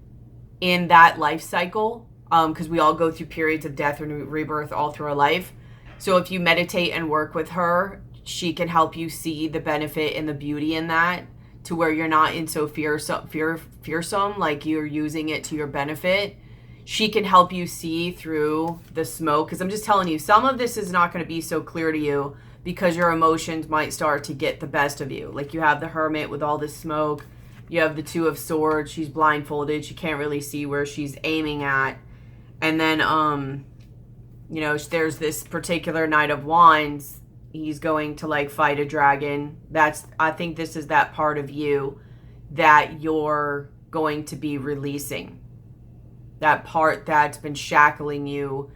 in that life cycle, because we all go through periods of death and rebirth all through our life. So if you meditate and work with her, she can help you see the benefit and the beauty in that, to where you're not in so fearsome, like you're using it to your benefit. She can help you see through the smoke, because I'm just telling you, some of this is not going to be so clear to you because your emotions might start to get the best of you. Like you have the Hermit with all this smoke. You have the Two of Swords. She's blindfolded. She can't really see where she's aiming at. And then, you know, there's this particular Knight of Wands. He's going to like fight a dragon. I think this is that part of you that you're going to be releasing. That part that's been shackling you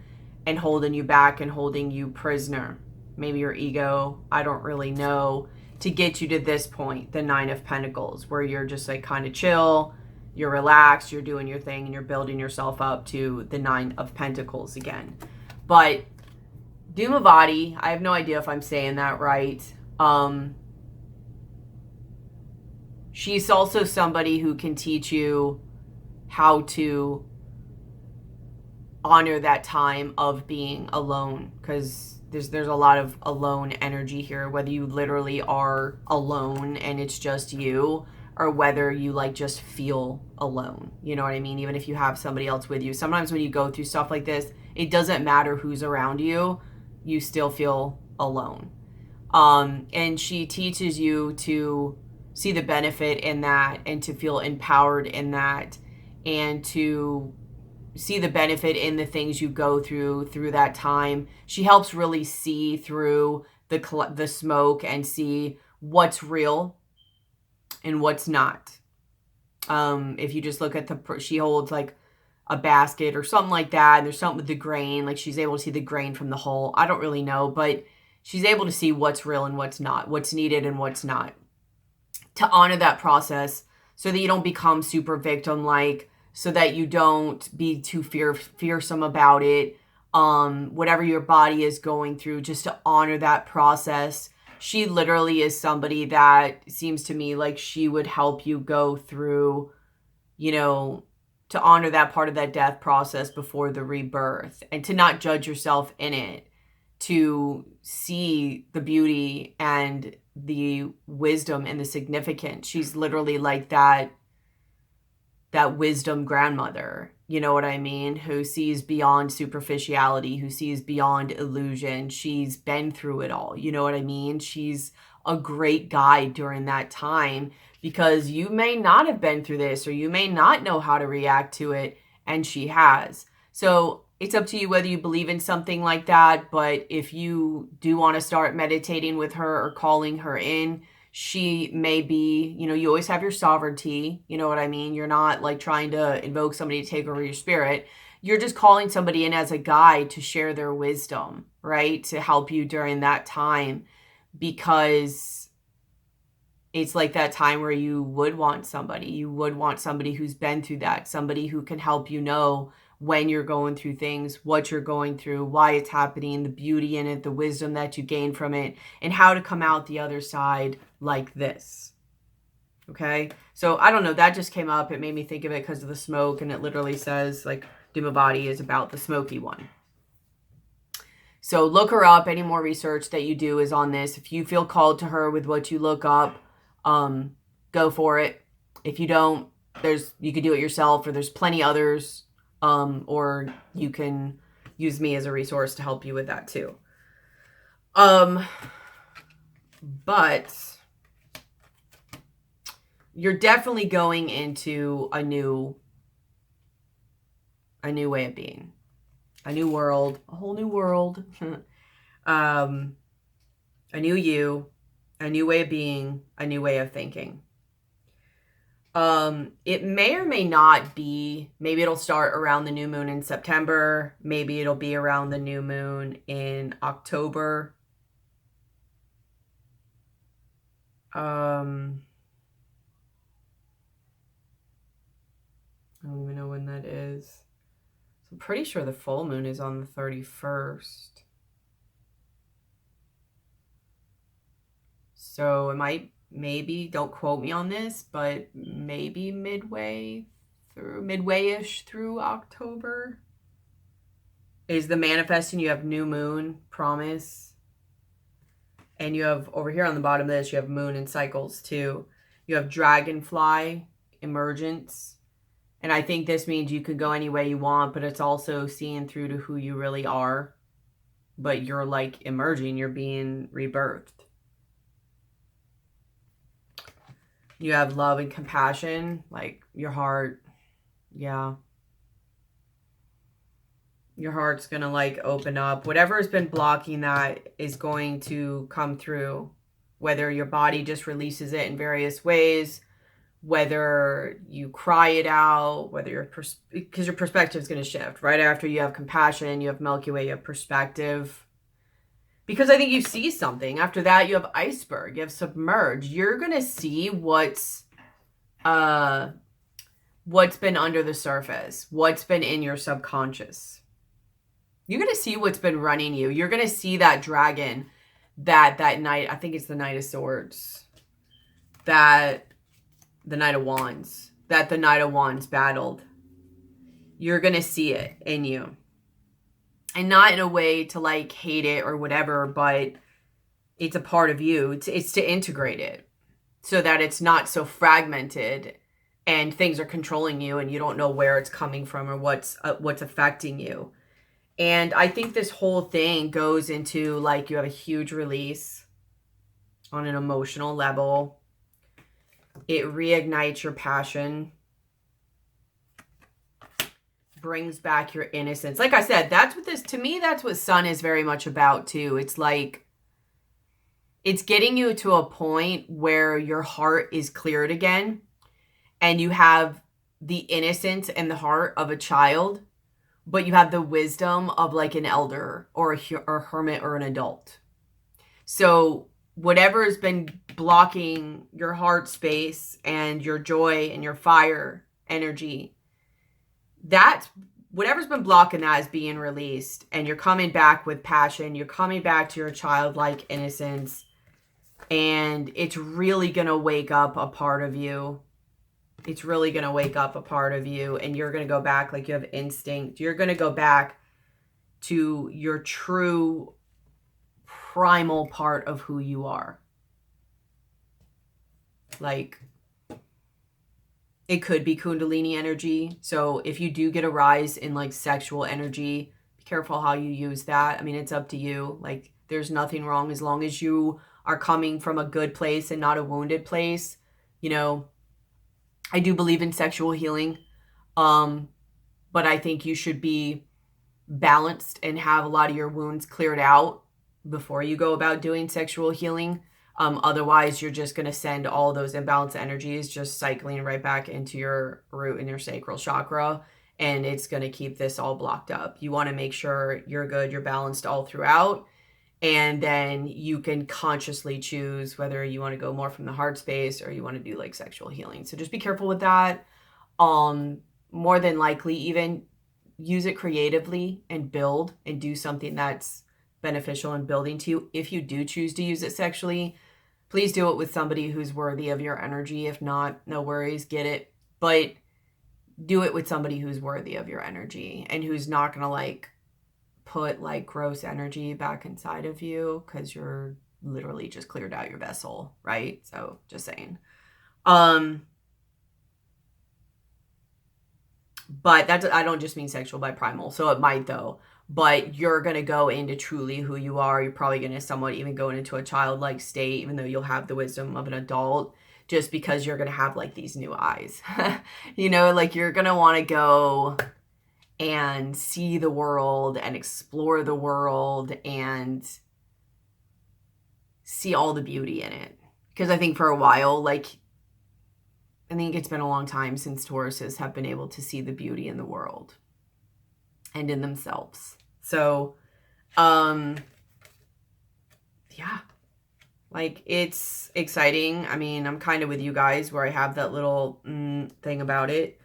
and holding you back and holding you prisoner. Maybe your ego, I don't really know, to get you to this point, the Nine of Pentacles, where you're just like kind of chill, you're relaxed, you're doing your thing, and you're building yourself up to the Nine of Pentacles again. But Dhumavati, I have no idea if I'm saying that right. She's also somebody who can teach you how to honor that time of being alone, because there's a lot of alone energy here, whether you literally are alone and it's just you, or whether you like just feel alone. You know what I mean? Even if you have somebody else with you. Sometimes when you go through stuff like this, it doesn't matter who's around you, you still feel alone. And she teaches you to see the benefit in that, and to feel empowered in that, and to see the benefit in the things you go through that time. She helps really see through the smoke and see what's real and what's not. If you just look at she holds like a basket or something like that, and there's something with the grain, like she's able to see the grain from the hull. I don't really know, but she's able to see what's real and what's not, what's needed and what's not, to honor that process so that you don't become super victim-like, so that you don't be too fearsome about it. Whatever your body is going through, just to honor that process. She literally is somebody that seems to me like she would help you go through, you know, to honor that part of that death process before the rebirth, and to not judge yourself in it, to see the beauty and the wisdom and the significance. She's literally like that wisdom grandmother, you know what I mean? Who sees beyond superficiality, who sees beyond illusion. She's been through it all, you know what I mean? She's a great guide during that time, because you may not have been through this, or you may not know how to react to it, and she has. So it's up to you whether you believe in something like that, but if you do want to start meditating with her or calling her in, she may be, you know, you always have your sovereignty, you know what I mean? You're not like trying to invoke somebody to take over your spirit. You're just calling somebody in as a guide to share their wisdom, right? To help you during that time, because it's like that time where you would want somebody who's been through that, somebody who can help you know when you're going through things, what you're going through, why it's happening, the beauty in it, the wisdom that you gain from it, and how to come out the other side like this. Okay? So I don't know, that just came up. It made me think of it because of the smoke, and it literally says like Dimabadi is about the smoky one. So look her up. Any more research that you do is on this. If you feel called to her with what you look up, go for it. If you don't, you could do it yourself, or there's plenty others. Or you can use me as a resource to help you with that too. But you're definitely going into a new way of being, a new world, a whole new world, a new you, a new way of being, a new way of thinking. It may or may not be, maybe it'll start around the new moon in September. Maybe it'll be around the new moon in October. I don't even know when that is. So I'm pretty sure the full moon is on the 31st. So it might, maybe, don't quote me on this, but maybe midway-ish through October is the manifesting. You have new moon, promise. And you have, over here on the bottom of this, you have moon and cycles too. You have dragonfly, emergence. And I think this means you could go any way you want, but it's also seeing through to who you really are. But you're like emerging, you're being rebirthed. You have love and compassion, like your heart. Yeah. Your heart's going to like open up. Whatever has been blocking that is going to come through. Whether your body just releases it in various ways, whether you cry it out, whether because your perspective is going to shift. Right after you have compassion, you have Milky Way, you have perspective. Because I think you see something. After that, you have iceberg, you have submerge. You're going to see what's been under the surface, what's been in your subconscious. You're going to see what's been running you. You're going to see that dragon that night, I think it's the Knight of Swords, that the Knight of Wands, that the Knight of Wands battled. You're going to see it in you. And not in a way to like hate it or whatever, but it's a part of you. It's to integrate it so that it's not so fragmented and things are controlling you and you don't know where it's coming from or what's affecting you. And I think this whole thing goes into like you have a huge release on an emotional level. It reignites your passion. Brings back your innocence. Like I said, that's what this, to me, that's what Sun is very much about too. It's like, it's getting you to a point where your heart is cleared again and you have the innocence and the heart of a child, but you have the wisdom of like an elder or a hermit or an adult. So whatever has been blocking your heart space and your joy and your fire energy, that's whatever's been blocking that is being released, and you're coming back with passion. You're coming back to your childlike innocence, and it's really going to wake up a part of you. It's really going to wake up a part of you, and you're going to go back like you have instinct. You're going to go back to your true primal part of who you are. Like, it could be Kundalini energy. So if you do get a rise in like sexual energy, be careful how you use that. I mean, it's up to you. Like, there's nothing wrong as long as you are coming from a good place and not a wounded place. You know, I do believe in sexual healing. But I think you should be balanced and have a lot of your wounds cleared out before you go about doing sexual healing. Otherwise, you're just going to send all those imbalanced energies just cycling right back into your root and your sacral chakra. And it's going to keep this all blocked up. You want to make sure you're good, you're balanced all throughout. And then you can consciously choose whether you want to go more from the heart space or you want to do like sexual healing. So just be careful with that. More than likely, even use it creatively and build and do something that's beneficial and building to you. If you do choose to use it sexually, please do it with somebody who's worthy of your energy. If not, no worries, get it. But do it with somebody who's worthy of your energy and who's not going to like put like gross energy back inside of you because you're literally just cleared out your vessel, right? So just saying. But that's, I don't just mean sexual by primal. So it might though. But you're going to go into truly who you are. You're probably going to somewhat even go into a childlike state, even though you'll have the wisdom of an adult, just because you're going to have like these new eyes. You know, like you're going to want to go and see the world and explore the world and see all the beauty in it. Because I think for a while, like, I think it's been a long time since Tauruses have been able to see the beauty in the world and in themselves. So, yeah, like it's exciting. I mean, I'm kind of with you guys where I have that little thing about it,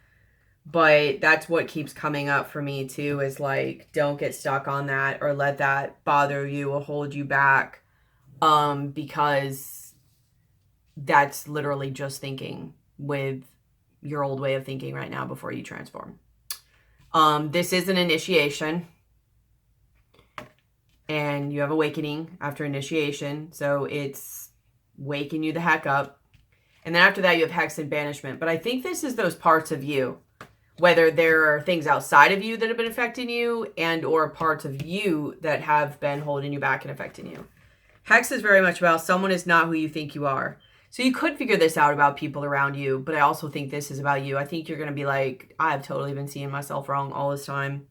but that's what keeps coming up for me too, is like, don't get stuck on that or let that bother you or hold you back. Because that's literally just thinking with your old way of thinking right now before you transform. This is an initiation. And you have awakening after initiation. So it's waking you the heck up. And then after that, you have hex and banishment. But I think this is those parts of you, whether there are things outside of you that have been affecting you and or parts of you that have been holding you back and affecting you. Hex is very much about someone is not who you think you are. So you could figure this out about people around you, but I also think this is about you. I think you're going to be like, I've totally been seeing myself wrong all this time.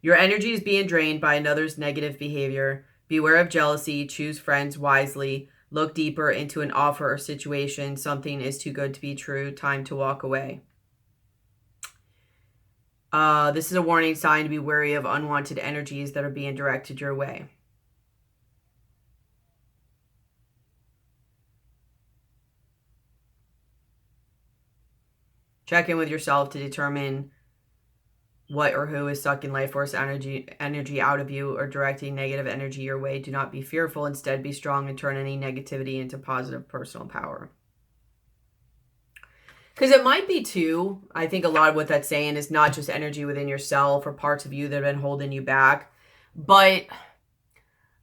Your energy is being drained by another's negative behavior. Beware of jealousy. Choose friends wisely. Look deeper into an offer or situation. Something is too good to be true. Time to walk away. This is a warning sign to be wary of unwanted energies that are being directed your way. Check in with yourself to determine what or who is sucking life force energy out of you or directing negative energy your way. Do not be fearful. Instead, be strong and turn any negativity into positive personal power. Because it might be too, I think a lot of what that's saying is not just energy within yourself or parts of you that have been holding you back. But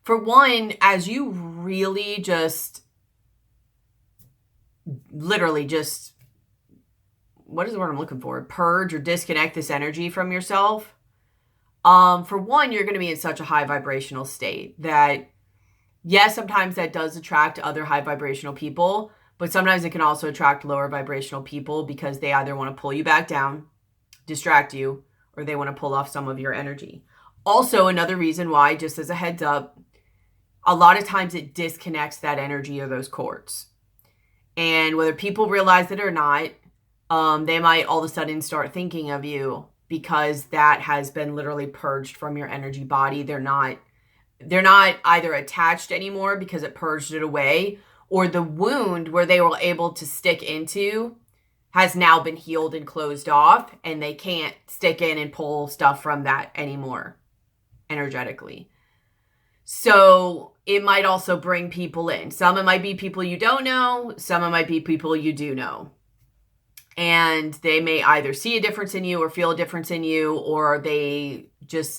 for one, as you really just, literally just, what is the word I'm looking for? Purge or disconnect this energy from yourself. For one, you're going to be in such a high vibrational state that, yes, sometimes that does attract other high vibrational people, but sometimes it can also attract lower vibrational people because they either want to pull you back down, distract you, or they want to pull off some of your energy. Also, another reason why, just as a heads up, a lot of times it disconnects that energy or those cords. And whether people realize it or not, they might all of a sudden start thinking of you because that has been literally purged from your energy body. They're not either attached anymore because it purged it away, or the wound where they were able to stick into has now been healed and closed off, and they can't stick in and pull stuff from that anymore energetically. So it might also bring people in. Some it might be people you don't know. Some it might be people you do know. And they may either see a difference in you or feel a difference in you, or they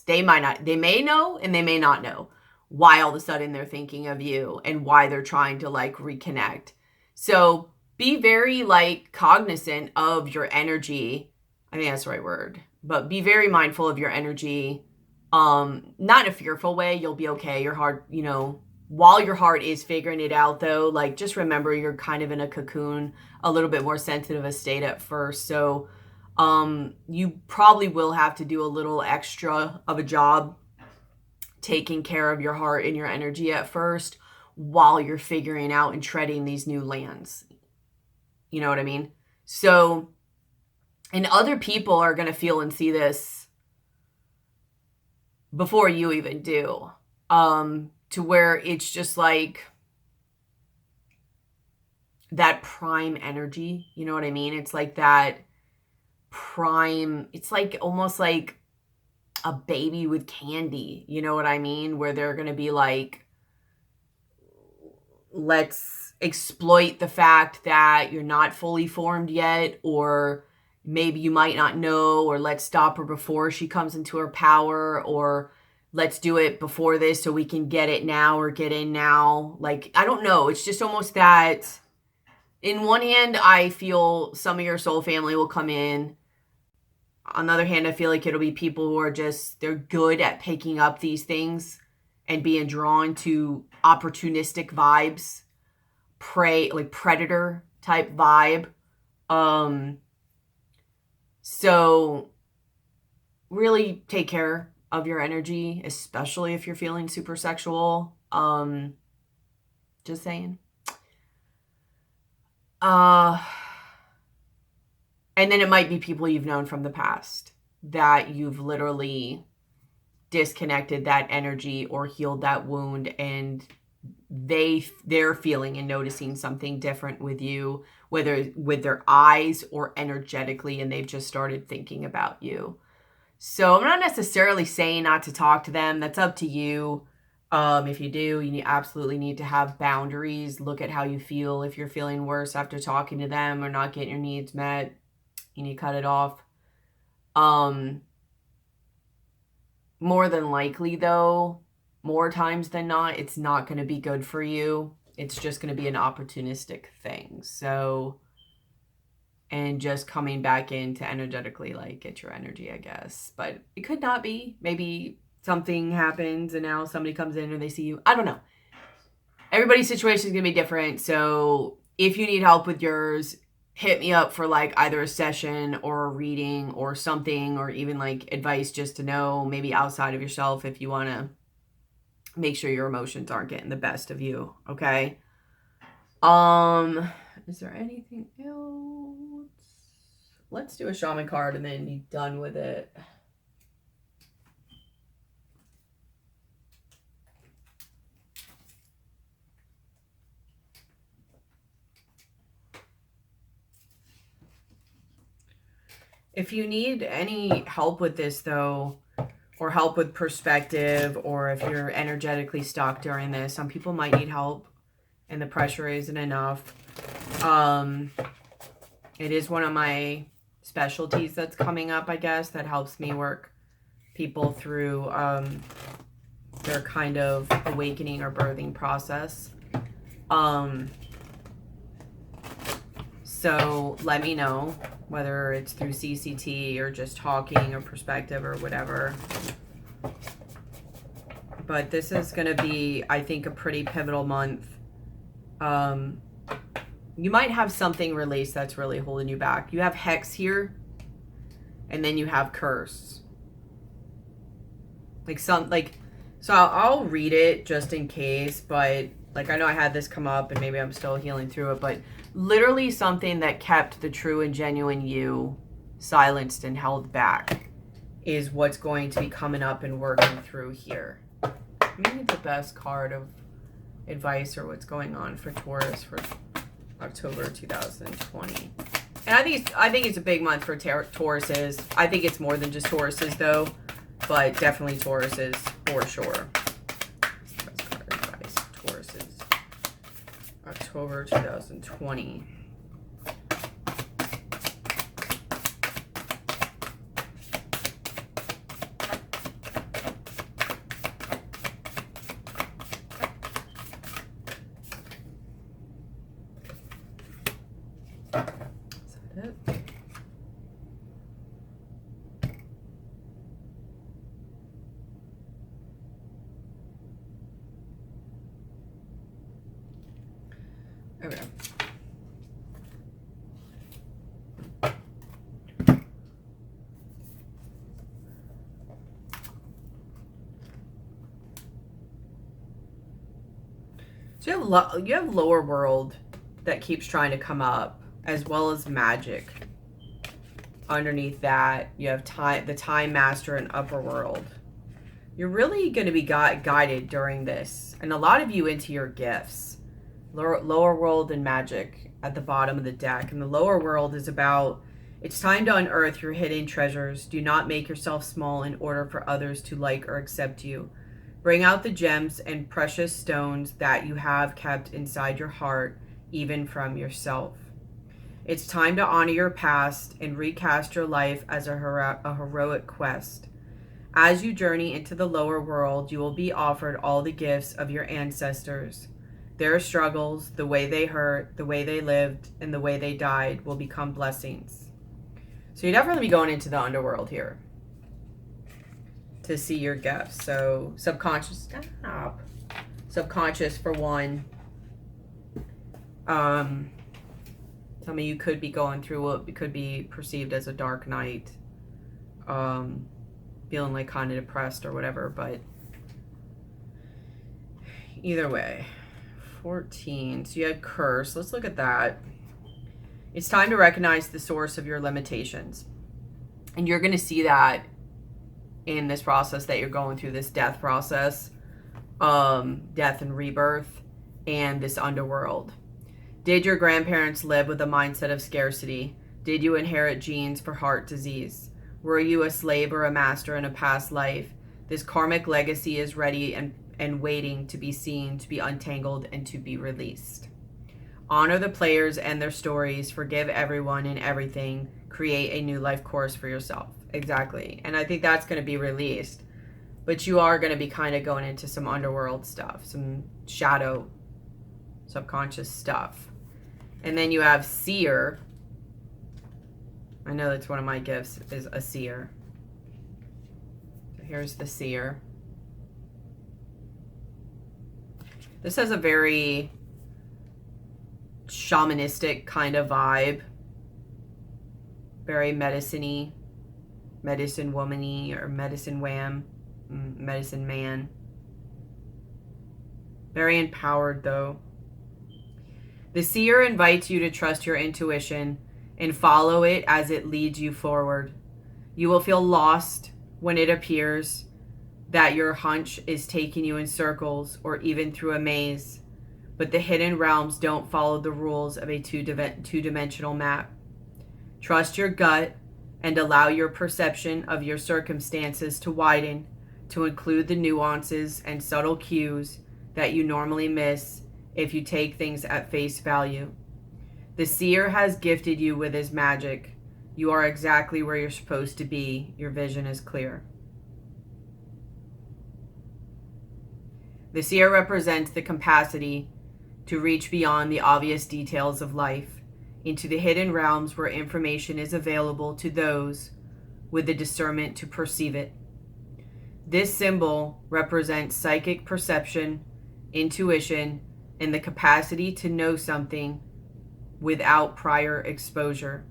may know and they may not know why all of a sudden they're thinking of you and why they're trying to like reconnect. So be very like cognizant of your energy. I think that's the right word, but be very mindful of your energy. Not in a fearful way. You'll be okay. Your heart, you know, while your heart is figuring it out though, like just remember you're kind of in a cocoon, a little bit more sensitive a state at first. So you probably will have to do a little extra of a job taking care of your heart and your energy at first while you're figuring out and treading these new lands. You know what I mean? So, and other people are going to feel and see this before you even do, to where it's just like that prime energy. You know what I mean? It's like that prime, it's like almost like a baby with candy. You know what I mean? Where they're going to be like, let's exploit the fact that you're not fully formed yet, or maybe you might not know, or let's stop her before she comes into her power, or let's do it before this so we can get it now or get in now. Like, I don't know. It's just almost that in one hand, I feel some of your soul family will come in. On the other hand, I feel like it'll be people who are just, they're good at picking up these things and being drawn to opportunistic vibes, prey, like predator type vibe. So really take care of your energy, especially if you're feeling super sexual. Just saying. And then it might be people you've known from the past that you've literally disconnected that energy or healed that wound, and they're feeling and noticing something different with you, whether with their eyes or energetically, and they've just started thinking about you. So I'm not necessarily saying not to talk to them. That's up to you. If you do, you absolutely need to have boundaries. Look at how you feel. If you're feeling worse after talking to them or not getting your needs met, you need to cut it off. More than likely though, more times than not, it's not going to be good for you. It's just going to be an opportunistic thing. So, and just coming back in to energetically like get your energy, I guess. But it could not be. Maybe something happens and now somebody comes in and they see you. I don't know. Everybody's situation is going to be different. So if you need help with yours, hit me up for like either a session or a reading or something, or even like advice just to know maybe outside of yourself if you want to make sure your emotions aren't getting the best of you. Okay. Is there anything else? Let's do a shaman card and then be done with it. If you need any help with this though, or help with perspective, or if you're energetically stuck during this, some people might need help and the pressure isn't enough. It is one of my specialties that's coming up, I guess, that helps me work people through their kind of awakening or birthing process. So let me know whether it's through CCT or just talking or perspective or whatever. But this is going to be, I think, a pretty pivotal month. You might have something released that's really holding you back. You have Hex here, and then you have Curse. So I'll read it just in case, but like I know I had this come up and maybe I'm still healing through it, but literally something that kept the true and genuine you silenced and held back is what's going to be coming up and working through here. Maybe the best card of advice or what's going on for Taurus for October 2020. And I think it's a big month for Tauruses. I think it's more than just Tauruses though, but definitely Tauruses for sure. Best card advice, Tauruses. October 2020. Okay. So you have lower world that keeps trying to come up, as well as magic. Underneath that, you have the time master and upper world. You're really going to be guided during this, and a lot of you into your gifts. Lower world and magic at the bottom of the deck. And the lower world is about, it's time to unearth your hidden treasures. Do not make yourself small in order for others to like or accept you. Bring out the gems and precious stones that you have kept inside your heart, even from yourself. It's time to honor your past and recast your life as a heroic quest. As you journey into the lower world, you will be offered all the gifts of your ancestors. Their struggles, the way they hurt, the way they lived, and the way they died will become blessings. So you definitely be going into the underworld here to see your gifts. So subconscious, stop. Subconscious for one. Some of you could be going through what could be perceived as a dark night. Feeling like kind of depressed or whatever, but either way. 14. So you had curse. Let's look at that. It's time to recognize the source of your limitations. And you're going to see that in this process that you're going through, this death process, death and rebirth, and this underworld. Did your grandparents live with a mindset of scarcity? Did you inherit genes for heart disease? Were you a slave or a master in a past life? This karmic legacy is ready and waiting to be seen, to be untangled, and to be released. Honor the players and their stories. Forgive everyone and everything. Create a new life course for yourself. Exactly. And I think that's going to be released. But you are going to be kind of going into some underworld stuff, some shadow, subconscious stuff. And then you have seer. I know that's one of my gifts, is a seer. So here's the seer. This has a very shamanistic kind of vibe. Very medicine-y, medicine woman-y, or medicine wham, medicine man. Very empowered though. The seer invites you to trust your intuition and follow it as it leads you forward. You will feel lost when it appears that your hunch is taking you in circles or even through a maze, but the hidden realms don't follow the rules of a two-dimensional map. Trust your gut and allow your perception of your circumstances to widen, to include the nuances and subtle cues that you normally miss if you take things at face value. The seer has gifted you with his magic. You are exactly where you're supposed to be. Your vision is clear. The seer represents the capacity to reach beyond the obvious details of life into the hidden realms where information is available to those with the discernment to perceive it. This symbol represents psychic perception, intuition, and the capacity to know something without prior exposure.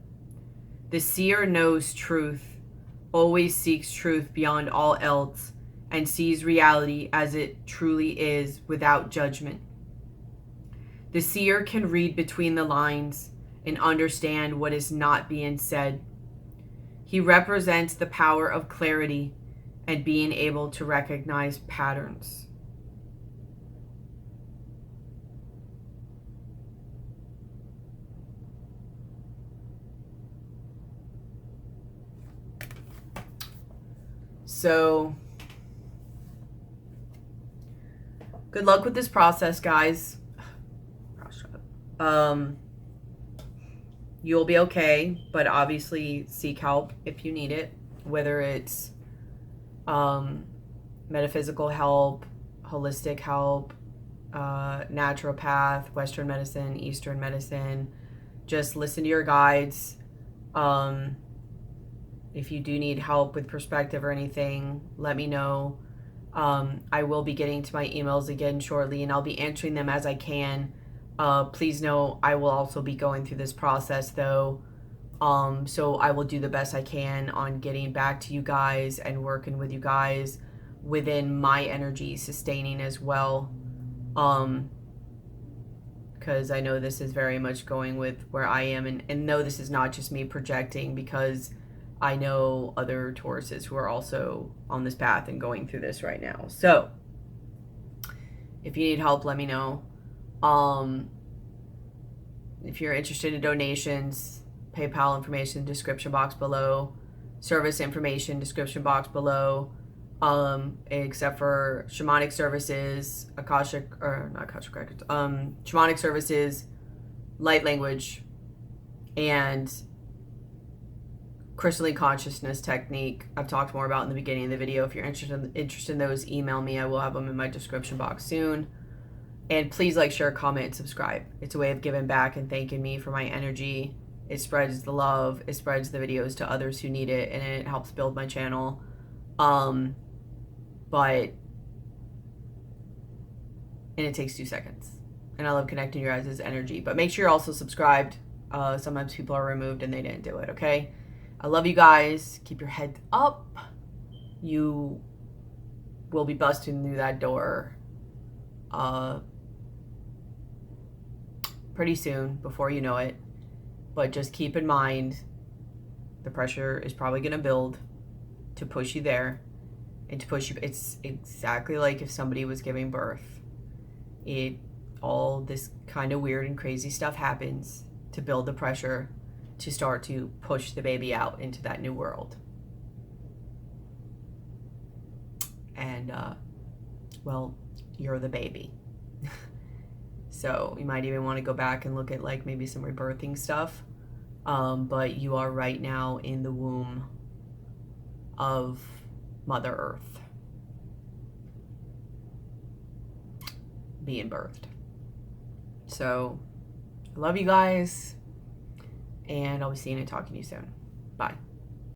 The seer knows truth, always seeks truth beyond all else, and sees reality as it truly is without judgment. The seer can read between the lines and understand what is not being said. He represents the power of clarity and being able to recognize patterns. So, good luck with this process, guys. You'll be okay, but obviously seek help if you need it, whether it's metaphysical help, holistic help, naturopath, Western medicine, Eastern medicine. Just listen to your guides. If you do need help with perspective or anything, let me know. I will be getting to my emails again shortly, and I'll be answering them as I can. Please know I will also be going through this process though. So I will do the best I can on getting back to you guys and working with you guys within my energy, sustaining as well. Because I know this is very much going with where I am, and no, this is not just me projecting, because I know other Tauruses who are also on this path and going through this right now. So if you need help, let me know. If you're interested in donations, PayPal information description box below, service information description box below, except for shamanic services, shamanic services, light language, and crystalline consciousness technique I've talked more about in the beginning of the video. If you're interested in those, email me. I will have them in my description box soon. And please like, share, comment, and subscribe. It's a way of giving back and thanking me for my energy. It spreads the love. It spreads the videos to others who need it, and it helps build my channel. And it takes 2 seconds. And I love connecting your guys' energy. But make sure you're also subscribed. Sometimes people are removed and they didn't do it, okay? I love you guys. Keep your head up. You will be busting through that door pretty soon, before you know it. But just keep in mind, the pressure is probably going to build to push you there and to push you. It's exactly like if somebody was giving birth. All this kind of weird and crazy stuff happens to build the pressure to start to push the baby out into that new world. And, well, you're the baby. So you might even want to go back and look at like maybe some rebirthing stuff. But you are right now in the womb of Mother Earth, being birthed. So I love you guys, and I'll be seeing and talking to you soon. Bye.